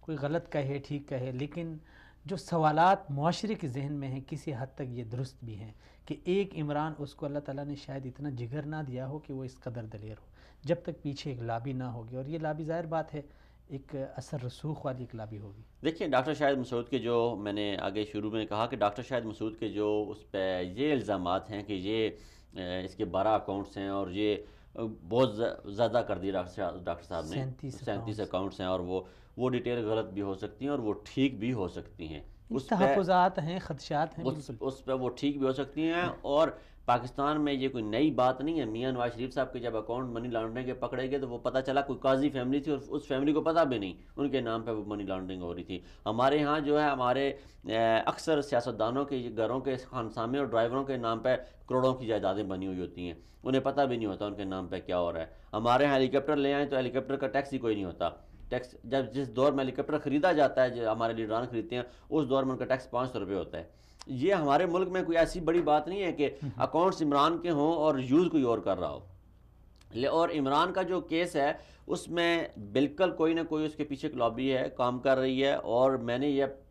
کوئی غلط کہے ٹھیک کہے، لیکن جو سوالات معاشرے کے ذہن میں ہیں کسی حد تک یہ درست بھی ہیں کہ ایک عمران، اس کو اللہ تعالیٰ نے شاید اتنا جگر نہ دیا ہو کہ وہ اس قدر دلیر ہو جب تک پیچھے ایک لابی نہ ہوگی، اور یہ لابی ظاہر بات ہے ایک اثر رسوخ والی ایک لابی ہوگی. دیکھیں ڈاکٹر شاہد مسعود کے جو میں نے آگے شروع میں کہا کہ ڈاکٹر شاہد مسعود کے جو اس پہ یہ الزامات ہیں کہ یہ اس کے 12 اکاؤنٹس ہیں اور یہ بہت زیادہ کر دی ڈاکٹر صاحب نے، 37 اکاؤنٹس ہیں، اور وہ ڈیٹیل غلط بھی ہو سکتی ہیں اور وہ ٹھیک بھی ہو سکتی ہیں. اس تحفظات ہیں، خدشات ہیں، اس پہ وہ ٹھیک بھی ہو سکتی ہیں. اور پاکستان میں یہ کوئی نئی بات نہیں ہے. میاں نواز شریف صاحب کے جب اکاؤنٹ منی لانڈرنگ کے پکڑے گئے تو وہ پتہ چلا کوئی قاضی فیملی تھی اور اس فیملی کو پتہ بھی نہیں ان کے نام پہ وہ منی لانڈرنگ ہو رہی تھی. ہمارے ہاں جو ہے ہمارے اکثر سیاستدانوں کے گھروں کے خانسامے اور ڈرائیوروں کے نام پہ کروڑوں کی جائیدادیں بنی ہوئی ہوتی ہیں، انہیں پتہ بھی نہیں ہوتا ان کے نام پہ کیا ہو رہا ہے. ہمارے ہاں ہیلی کاپٹر لے آئیں تو ہیلی کاپٹر کا ٹیکس ہی کوئی نہیں ہوتا. ٹیکس جس دور میں ہیلی کاپٹر خریدا جاتا ہے، جو ہمارے لیڈران خریدتے ہیں، اس دور میں ان کا ٹیکس 500 روپے ہوتا ہے. یہ ہمارے ملک میں کوئی ایسی بڑی بات نہیں ہے کہ اکاؤنٹس عمران کے ہوں اور یوز کوئی اور کر رہا ہو. اور عمران کا جو کیس ہے اس میں بالکل کوئی نہ کوئی اس کے پیچھے ایک لابی ہے، کام کر رہی ہے. اور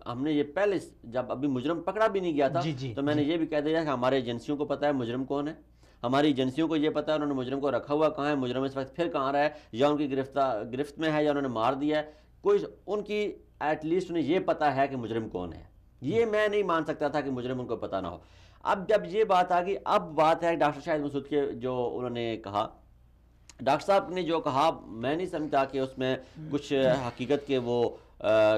ہم نے یہ پہلے جب ابھی مجرم پکڑا بھی نہیں گیا تھا تو میں نے یہ بھی کہہ دیا کہ ہمارے ایجنسیوں کو پتہ ہے مجرم کون ہے، ہماری ایجنسیوں کو یہ پتہ ہے انہوں نے مجرم کو رکھا ہوا کہاں ہے، مجرم اس وقت پھر کہاں رہا ہے، یا ان کی گرفت میں ہے یا انہوں نے مار دیا ہے. کوئی ان کی ایٹ لیسٹ انہیں یہ پتہ ہے کہ مجرم کون ہے. یہ میں نہیں مان سکتا تھا کہ مجرم ان کو پتہ نہ ہو. اب جب یہ بات آ گئی، اب بات ہے ڈاکٹر شاہد مسعود کے جو انہوں نے کہا، ڈاکٹر صاحب نے جو کہا میں نہیں سمجھتا کہ اس میں کچھ حقیقت کے وہ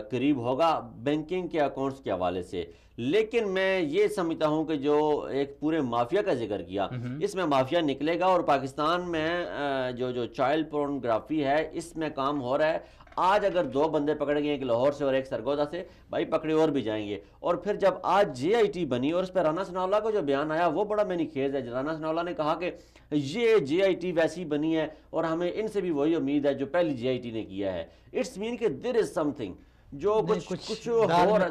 قریب ہوگا بینکنگ کے اکاؤنٹس کے حوالے سے. لیکن میں یہ سمجھتا ہوں کہ جو ایک پورے مافیا کا ذکر کیا، اس میں مافیا نکلے گا. اور پاکستان میں جو چائلڈ پورنوگرافی ہے اس میں کام ہو رہا ہے. آج اگر 2 بندے پکڑے گئے، ایک لاہور سے اور ایک سرگودا سے، بھائی پکڑے اور بھی جائیں گے. اور پھر جب آج جے آئی ٹی بنی اور اس پہ رانا ثناءاللہ کو جو بیان آیا وہ بڑا میں خیز ہے. رانا ثناءاللہ نے کہا کہ یہ جے آئی ٹی ویسی بنی ہے اور ہمیں ان سے بھی وہی امید ہے جو پہلی جے آئی ٹی نے کیا ہے. اٹس مین کہ دیر از سم تھنگ جو کچھ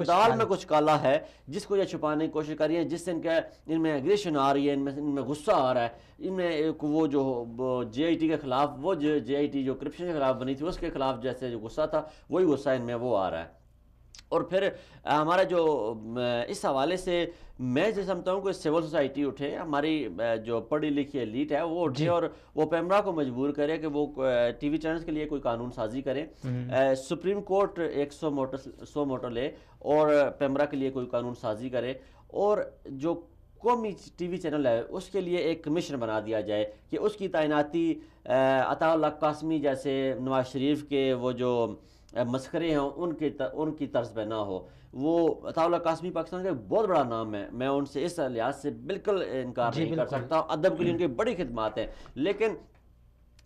دال میں کچھ کالا ہے جس کو یہ چھپانے کی کوشش کر رہی ہے، جس سے ان میں ایگریشن آ رہی ہے، ان میں غصہ آ رہا ہے. ان میں وہ جو جے آئی ٹی کے خلاف، وہ جے آئی ٹی جو کرپشن کے خلاف بنی تھی اس کے خلاف جیسے جو غصہ تھا وہی غصہ ان میں وہ آ رہا ہے. اور پھر ہمارا جو اس حوالے سے میں جو سمجھتا ہوں کہ سول سوسائٹی اٹھے، ہماری جو پڑھی لکھی ایلیٹ ہے وہ اٹھے اور وہ پیمرا کو مجبور کرے کہ وہ ٹی وی چینلز کے لیے کوئی قانون سازی کرے. سپریم کورٹ 100 موٹر لے اور پیمرا کے لیے کوئی قانون سازی کرے. اور جو قومی ٹی وی چینل ہے اس کے لیے ایک کمیشن بنا دیا جائے کہ اس کی تعیناتی عطا اللہ قاسمی جیسے نواز شریف کے وہ جو مسخرے ہیں ان کی طرز پہ نہ ہو. وہ عطا اللہ قاسمی پاکستان کا ایک بہت بڑا نام ہے، میں ان سے اس لحاظ سے بالکل انکار نہیں کر سکتا. ادب کے لیے ان کی بڑی خدمات ہیں. لیکن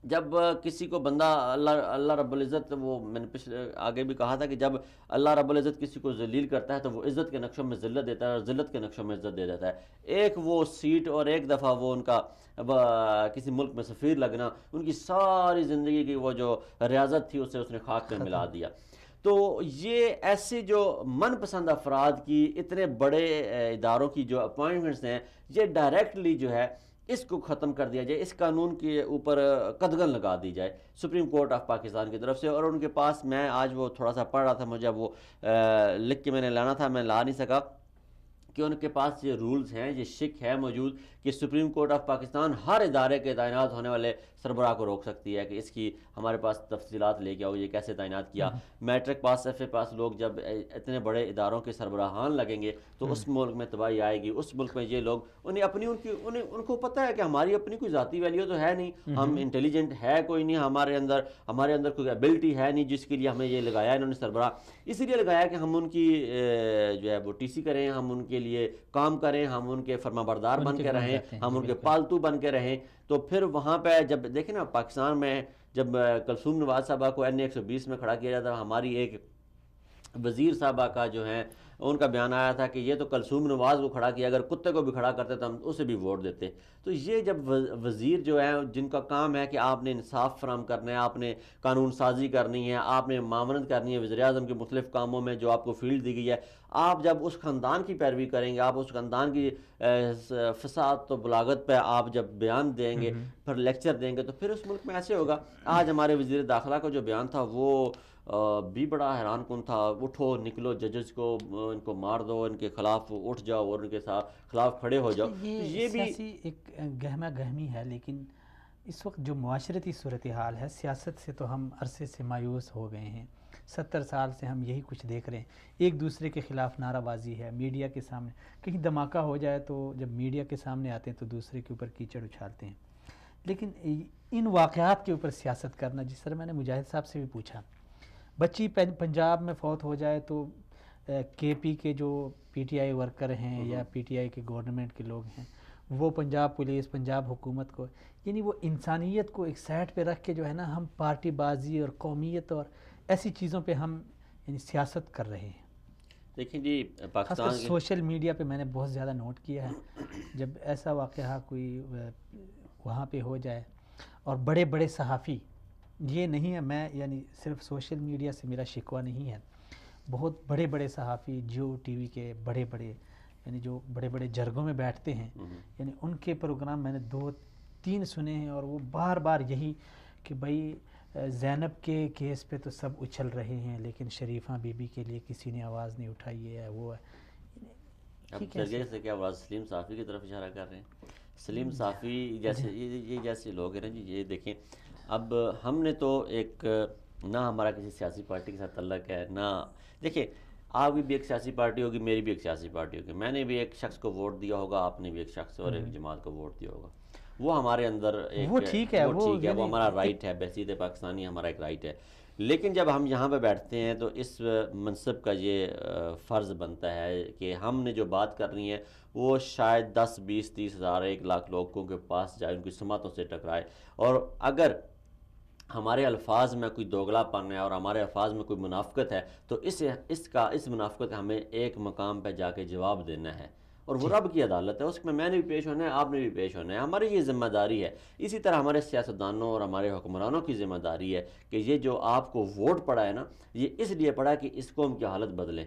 جب کسی کو بندہ اللہ رب العزت، وہ میں نے پچھلے آگے بھی کہا تھا کہ جب اللہ رب العزت کسی کو ذلیل کرتا ہے تو وہ عزت کے نقشوں میں ذلت دیتا ہے اور ذلت کے نقشوں میں عزت دے دیتا ہے. ایک وہ سیٹ اور ایک دفعہ وہ ان کا کسی ملک میں سفیر لگنا، ان کی ساری زندگی کی وہ جو ریاضت تھی اسے اس نے خاک میں ملا دیا. تو یہ ایسے جو من پسند افراد کی اتنے بڑے اداروں کی جو اپوائنٹمنٹس ہیں، یہ ڈائریکٹلی جو ہے اس کو ختم کر دیا جائے، اس قانون کے اوپر قدغن لگا دی جائے سپریم کورٹ آف پاکستان کی طرف سے. اور ان کے پاس میں آج وہ تھوڑا سا پڑھ رہا تھا، مجھے وہ لکھ کے میں نے لانا تھا، میں لا نہیں سکا، کہ ان کے پاس یہ رولز ہیں، یہ شک ہے موجود کہ سپریم کورٹ آف پاکستان ہر ادارے کے تعینات ہونے والے سربراہ کو روک سکتی ہے کہ اس کی ہمارے پاس تفصیلات لے کے آؤ، یہ کیسے تعینات کیا. میٹرک پاس ایف اے پاس لوگ جب اتنے بڑے اداروں کے سربراہان لگیں گے تو اس ملک میں تباہی آئے گی. اس ملک میں یہ لوگ ان کو پتہ ہے کہ ہماری اپنی کوئی ذاتی ویلیو تو ہے نہیں، ہم انٹیلیجنٹ ہے کوئی نہیں، ہمارے اندر کوئی ایبلٹی ہے نہیں جس کے لیے ہمیں یہ لگایا انہوں نے سربراہ. اسی لیے لگایا کہ ہم ان کی جو ہے وہ ٹی سی کریں، ہم ان کے لیے کام کریں، ہم ان کے فرما بردار بن کے رہیں، ہم ان کے پالتو بن کے رہیں. تو پھر وہاں پہ جب دیکھیں نا پاکستان میں جب کلثوم نواز صاحبہ کو این اے 120 میں کھڑا کیا جاتا، ہماری ایک وزیر صاحبہ کا جو ہے ان کا بیان آیا تھا کہ یہ تو کلثوم نواز کو کھڑا کیا، اگر کتے کو بھی کھڑا کرتے تو ہم اسے بھی ووٹ دیتے. تو یہ جب وزیر جو ہے جن کا کام ہے کہ آپ نے انصاف فراہم کرنا ہے، آپ نے قانون سازی کرنی ہے، آپ نے معاونت کرنی ہے وزیر اعظم کے مختلف کاموں میں جو آپ کو فیلڈ دی گئی ہے، آپ جب اس خاندان کی پیروی کریں گے، آپ اس خاندان کی فساد و بلاغت پہ آپ جب بیان دیں گے، پھر لیکچر دیں گے، تو پھر اس ملک میں ایسے ہوگا. آج ہمارے وزیر داخلہ کا جو بیان تھا وہ بھی بڑا حیران کن تھا. اٹھو نکلو، ججز کو ان کو مار دو، ان کے خلاف اٹھ جاؤ اور ان کے خلاف کھڑے ہو جاؤ. یہ بھی سیاسی ایک گہما گہمی ہے، لیکن اس وقت جو معاشرتی صورتحال ہے، سیاست سے تو ہم عرصے سے مایوس ہو گئے ہیں. 70 سال سے ہم یہی کچھ دیکھ رہے ہیں، ایک دوسرے کے خلاف نعرہ بازی ہے. میڈیا کے سامنے کہیں دھماکہ ہو جائے تو جب میڈیا کے سامنے آتے ہیں تو دوسرے کے اوپر کیچڑ اچھالتے ہیں. لیکن ان واقعات کے اوپر سیاست کرنا، جس طرح میں نے مجاہد صاحب سے بھی پوچھا، بچی پنجاب میں فوت ہو جائے تو کے پی کے جو پی ٹی آئی ورکر ہیں یا پی ٹی آئی کے گورنمنٹ کے لوگ ہیں، وہ پنجاب پولیس، پنجاب حکومت کو، یعنی وہ انسانیت کو ایک سائڈ پہ رکھ کے جو ہے نا ہم پارٹی بازی اور قومیت اور ایسی چیزوں پہ ہم یعنی سیاست کر رہے ہیں. دیکھیں جی پاکستان خاص کر سوشل میڈیا پہ میں نے بہت زیادہ نوٹ کیا ہے، جب ایسا واقعہ کوئی وہاں پہ ہو جائے، اور بڑے بڑے صحافی، یہ نہیں ہے میں یعنی صرف سوشل میڈیا سے میرا شکوہ نہیں ہے، بہت بڑے بڑے صحافی جیو ٹی وی کے بڑے یعنی جو بڑے بڑے جرگوں میں بیٹھتے ہیں، یعنی ان کے پروگرام میں نے 2-3 سنے ہیں، اور وہ بار بار یہی کہ بھائی زینب کے کیس پہ تو سب اچھل رہے ہیں لیکن شریفہ بی بی کے لیے کسی نے آواز نہیں اٹھائی ہے. وہ اب جرگے سے کیا آواز سلیم صافی کی طرف اشارہ کر رہے ہیں؟ سلیم صافی جیسے یہ جیسے لوگ ہیں نا جی، یہ دیکھیں اب ہم نے تو ایک نہ ہمارا کسی سیاسی پارٹی کے ساتھ تعلق ہے، نہ دیکھیں آپ کی بھی ایک سیاسی پارٹی ہوگی، میری بھی ایک سیاسی پارٹی ہوگی، میں نے بھی ایک شخص کو ووٹ دیا ہوگا، آپ نے بھی ایک شخص اور ایک جماعت کو ووٹ دیا ہوگا. وہ ہمارے اندر ایک وہ ٹھیک ہے، وہ ہمارا رائٹ ہے، بحیثیت پاکستانی ہمارا ایک رائٹ ہے. لیکن جب ہم یہاں پہ بیٹھتے ہیں تو اس منصب کا یہ فرض بنتا ہے کہ ہم نے جو بات کرنی ہے وہ شاید 10 20 30 ہزار 1 لاکھ لوگوں کے پاس جائے، ان کی سمتوں سے ٹکرائے. اور اگر ہمارے الفاظ میں کوئی دوگلا پن ہے اور ہمارے الفاظ میں کوئی منافقت ہے تو اس منافقت کا ہمیں ایک مقام پہ جا کے جواب دینا ہے، اور وہ رب کی عدالت ہے، اس میں نے بھی پیش ہونا ہے، آپ نے بھی پیش ہونا ہے. ہماری یہ ذمہ داری ہے. اسی طرح ہمارے سیاستدانوں اور ہمارے حکمرانوں کی ذمہ داری ہے کہ یہ جو آپ کو ووٹ پڑا ہے نا، یہ اس لیے پڑا کہ اس قوم کی حالت بدلے.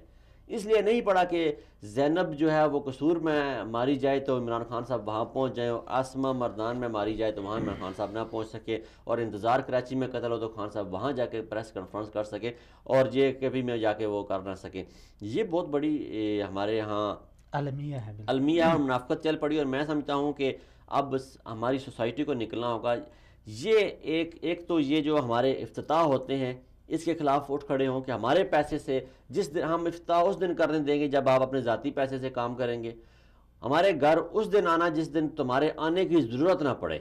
اس لیے نہیں پڑا کہ زینب جو ہے وہ قصور میں ماری جائے تو عمران خان صاحب وہاں پہنچ جائیں، اور آسمہ مردان میں ماری جائے تو وہاں عمران خان صاحب نہ پہنچ سکے، اور انتظار کراچی میں قتل ہو تو خان صاحب وہاں جا کے پریس کانفرنس کر سکے، اور جے کے پی میں جا کے وہ کر نہ سکے. یہ بہت بڑی ہمارے یہاں المیہ اور منافقت چل پڑی. اور میں سمجھتا ہوں کہ اب ہماری سوسائٹی کو نکلنا ہوگا. یہ ایک تو یہ جو ہمارے افتتاح ہوتے ہیں اس کے خلاف اٹھ کھڑے ہوں کہ ہمارے پیسے سے جس دن ہم افتتاح اس دن کرنے دیں گے جب آپ اپنے ذاتی پیسے سے کام کریں گے. ہمارے گھر اس دن آنا جس دن تمہارے آنے کی ضرورت نہ پڑے،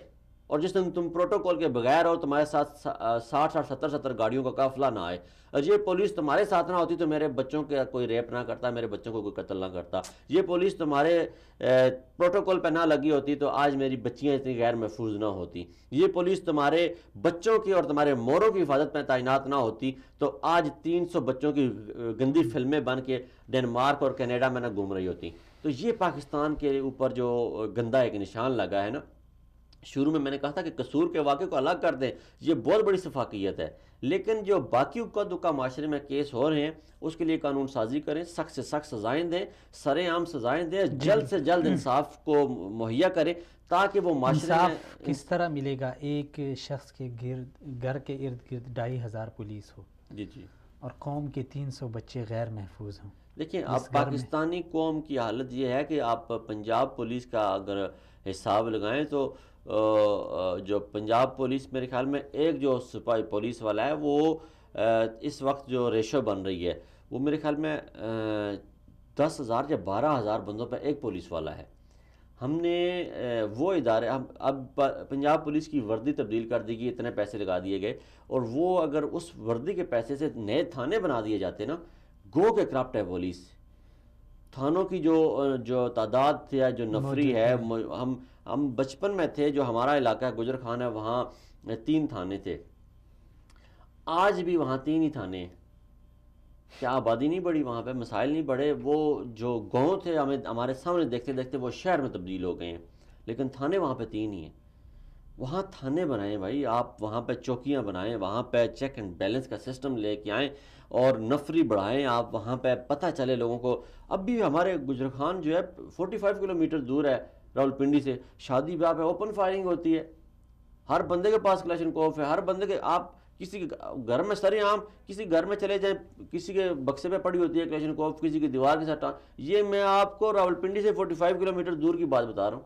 اور جس دن تم پروٹوکول کے بغیر اور تمہارے ساتھ 60-70 گاڑیوں کا قافلہ نہ آئے. اور یہ پولیس تمہارے ساتھ نہ ہوتی تو میرے بچوں کے کوئی ریپ نہ کرتا، میرے بچوں کو کوئی قتل نہ کرتا. یہ پولیس تمہارے پروٹوکول پہ نہ لگی ہوتی تو آج میری بچیاں اتنی غیر محفوظ نہ ہوتی. یہ پولیس تمہارے بچوں کی اور تمہارے موروں کی حفاظت میں تعینات نہ ہوتی تو آج 300 بچوں کی گندی فلمیں بن کے ڈنمارک اور کینیڈا میں نہ گھوم رہی ہوتی. تو یہ پاکستان کے اوپر جو گندا ایک نشان لگا ہے نا، شروع میں نے کہا تھا کہ قصور کے واقعے کو الگ کر دیں، یہ بہت بڑی شفافیت ہے، لیکن جو باقی کا معاشرے میں کیس ہو رہے ہیں اس کے لیے قانون سازی کریں، سخت سے سخت سزائیں دیں، سر عام سزائیں دیں، جلد سے جلد انصاف کو مہیا کریں تاکہ وہ معاشرے میں انصاف کس طرح ملے گا؟ ایک شخص کے گھر کے ارد گرد 2500 پولیس ہو، جی جی، اور قوم کے 300 بچے غیر محفوظ ہوں. دیکھیں اب پاکستانی قوم کی حالت یہ ہے کہ آپ پنجاب پولیس کا اگر حساب لگائیں تو جو پنجاب پولیس میرے خیال میں ایک جو سپاہی پولیس والا ہے وہ اس وقت جو ریشو بن رہی ہے وہ میرے خیال میں 10,000 یا 12,000 بندوں پہ ایک پولیس والا ہے. ہم نے وہ ادارے اب پنجاب پولیس کی وردی تبدیل کر دی گئی، اتنے پیسے لگا دیے گئے، اور وہ اگر اس وردی کے پیسے سے نئے تھانے بنا دیے جاتے نا، گو کے کرپٹ ہے پولیس. تھانوں کی جو تعداد تھی، جو نفری ہے، ہم بچپن میں تھے، جو ہمارا علاقہ ہے گجر خان ہے، وہاں 3 تھانے تھے، آج بھی وہاں 3 ہی تھانے ہیں. کیا آبادی نہیں بڑھی وہاں پہ؟ مسائل نہیں بڑھے؟ وہ جو گاؤں تھے ہمارے سامنے دیکھتے دیکھتے وہ شہر میں تبدیل ہو گئے ہیں، لیکن تھانے وہاں پہ 3 ہی ہیں. وہاں تھانے بنائیں بھائی، آپ وہاں پہ چوکیاں بنائیں، وہاں پہ چیک اینڈ بیلنس کا سسٹم لے کے آئیں اور نفری بڑھائیں، آپ وہاں پہ پتہ چلے لوگوں کو. اب بھی ہمارے گجر خان جو ہے 45 کلومیٹر دور ہے راولپنڈی سے، شادی بیاہ پہ اوپن فائرنگ ہوتی ہے، ہر بندے کے پاس کلیشن کوف ہے، ہر بندے کے، آپ کسی کے گھر میں سر عام کسی گھر میں چلے جائیں، کسی کے بکسے پہ پڑی ہوتی ہے کلیشن کوف، کسی کی دیوار کے ساتھ. یہ میں آپ کو راولپنڈی سے 45 کلومیٹر دور کی بات بتا رہا ہوں.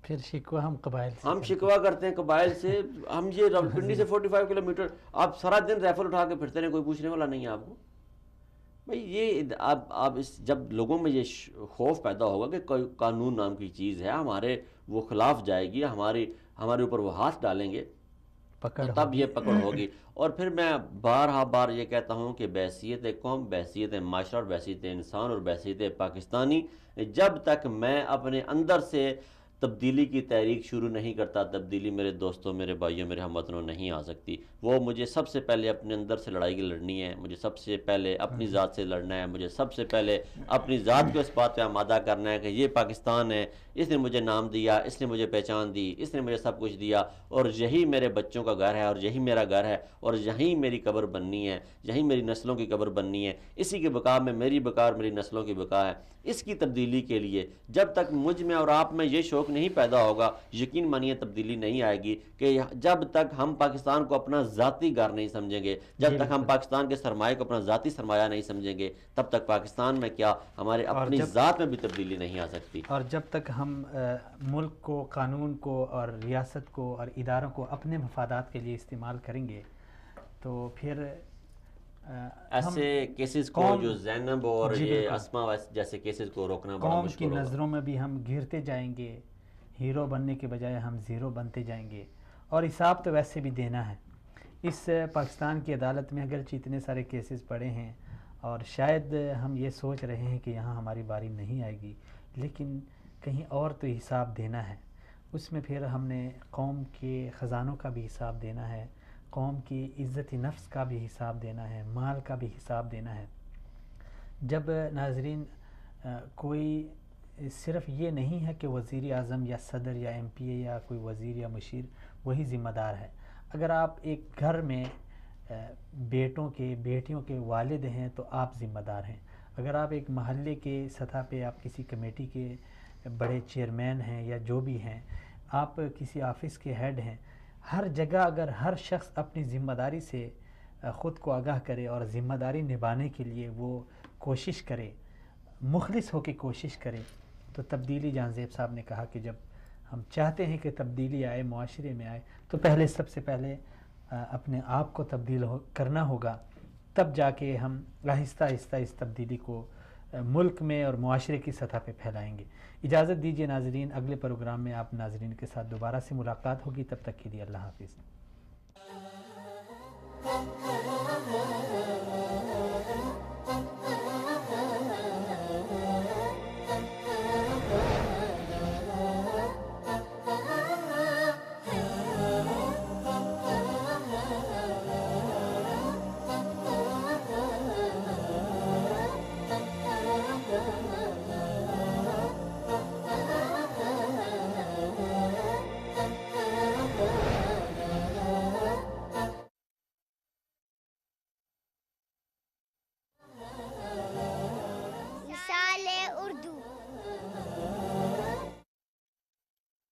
پھر شکوہ ہم قبائل سے شکوہ کرتے ہیں قبائل سے. ہم یہ راولپنڈی سے 45 کلومیٹر، آپ سارا دن ریفل اٹھا کے پھرتے ہیں، کوئی پوچھنے والا نہیں ہے آپ کو. بھائی یہ آپ جب لوگوں میں یہ خوف پیدا ہوگا کہ کوئی قانون نام کی چیز ہے ہمارے وہ خلاف جائے گی، ہمارے اوپر وہ ہاتھ ڈالیں گے، تب یہ پکڑ ہوگی. اور پھر میں بار یہ کہتا ہوں کہ بحیثیت قوم، بحیثیت معاشرہ اور بحیثیت انسان اور بحیثیت پاکستانی، جب تک میں اپنے اندر سے تبدیلی کی تحریک شروع نہیں کرتا، تبدیلی میرے دوستوں، میرے بھائیوں، میرے ہم وطنوں نہیں آ سکتی. وہ مجھے سب سے پہلے اپنے اندر سے لڑائی لڑنی ہے، مجھے سب سے پہلے اپنی ذات سے لڑنا ہے، مجھے سب سے پہلے اپنی ذات کو اس بات پہ آمادہ کرنا ہے کہ یہ پاکستان ہے، اس نے مجھے نام دیا، اس نے مجھے پہچان دی، اس نے مجھے سب کچھ دیا، اور یہی میرے بچوں کا گھر ہے، اور یہی میرا گھر ہے، اور یہیں میری قبر بننی ہے، یہیں میری نسلوں کی قبر بننی ہے. اسی کے بقا میں میری بقا اور میری نسلوں کی بقا ہے. اس کی تبدیلی کے لیے جب تک مجھ میں اور آپ میں یہ شوق نہیں پیدا ہوگا، یقین مانیے تبدیلی نہیں آئے گی. کہ جب تک ہم پاکستان کو اپنا ذاتی گھر نہیں سمجھیں گے، جب تک ہم پاکستان کے سرمایہ کو اپنا ذاتی سرمایہ نہیں سمجھیں گے، تب تک پاکستان میں کیا ہمارے اپنی ذات میں بھی تبدیلی نہیں آ سکتی. اور جب تک ہم ملک کو، قانون کو اور ریاست کو اور اداروں کو اپنے مفادات کے لیے استعمال کریں گے تو پھر ایسے کیسز کو جو زینب اور یہ اسما جیسے کیسز کو روکنا بڑا مشکل ہوگا. قوم کی نظروں میں بھی ہم گرتے جائیں گے، ہیرو بننے کے بجائے ہم زیرو بنتے جائیں گے. اور حساب تو ویسے بھی دینا ہے. اس پاکستان کی عدالت میں اگرچہ اتنے سارے کیسز پڑے ہیں اور شاید ہم یہ سوچ رہے ہیں کہ یہاں ہماری باری نہیں آئے گی، لیکن کہیں اور تو حساب دینا ہے. اس میں پھر ہم نے قوم کے خزانوں کا بھی حساب دینا ہے، قوم کی عزت نفس کا بھی حساب دینا ہے، مال کا بھی حساب دینا ہے. جب ناظرین کوئی صرف یہ نہیں ہے کہ وزیر اعظم یا صدر یا ایم پی اے یا کوئی وزیر یا مشیر وہی ذمہ دار ہے. اگر آپ ایک گھر میں بیٹیوں کے والد ہیں تو آپ ذمہ دار ہیں. اگر آپ ایک محلے کے سطح پہ آپ کسی کمیٹی کے بڑے چیئرمین ہیں یا جو بھی ہیں، آپ کسی آفس کے ہیڈ ہیں، ہر جگہ اگر ہر شخص اپنی ذمہ داری سے خود کو آگاہ کرے اور ذمہ داری نبھانے کے لیے وہ کوشش کرے، مخلص ہو کے کوشش کرے، تو تبدیلی، جہاں زیب صاحب نے کہا کہ جب ہم چاہتے ہیں کہ تبدیلی آئے، معاشرے میں آئے، تو سب سے پہلے اپنے آپ کو تبدیل کرنا ہوگا. تب جا کے ہم آہستہ آہستہ اس تبدیلی کو ملک میں اور معاشرے کی سطح پہ پھیلائیں گے. اجازت دیجیے ناظرین، اگلے پروگرام میں آپ ناظرین کے ساتھ دوبارہ سے ملاقات ہوگی. تب تک کے لیے اللہ حافظ.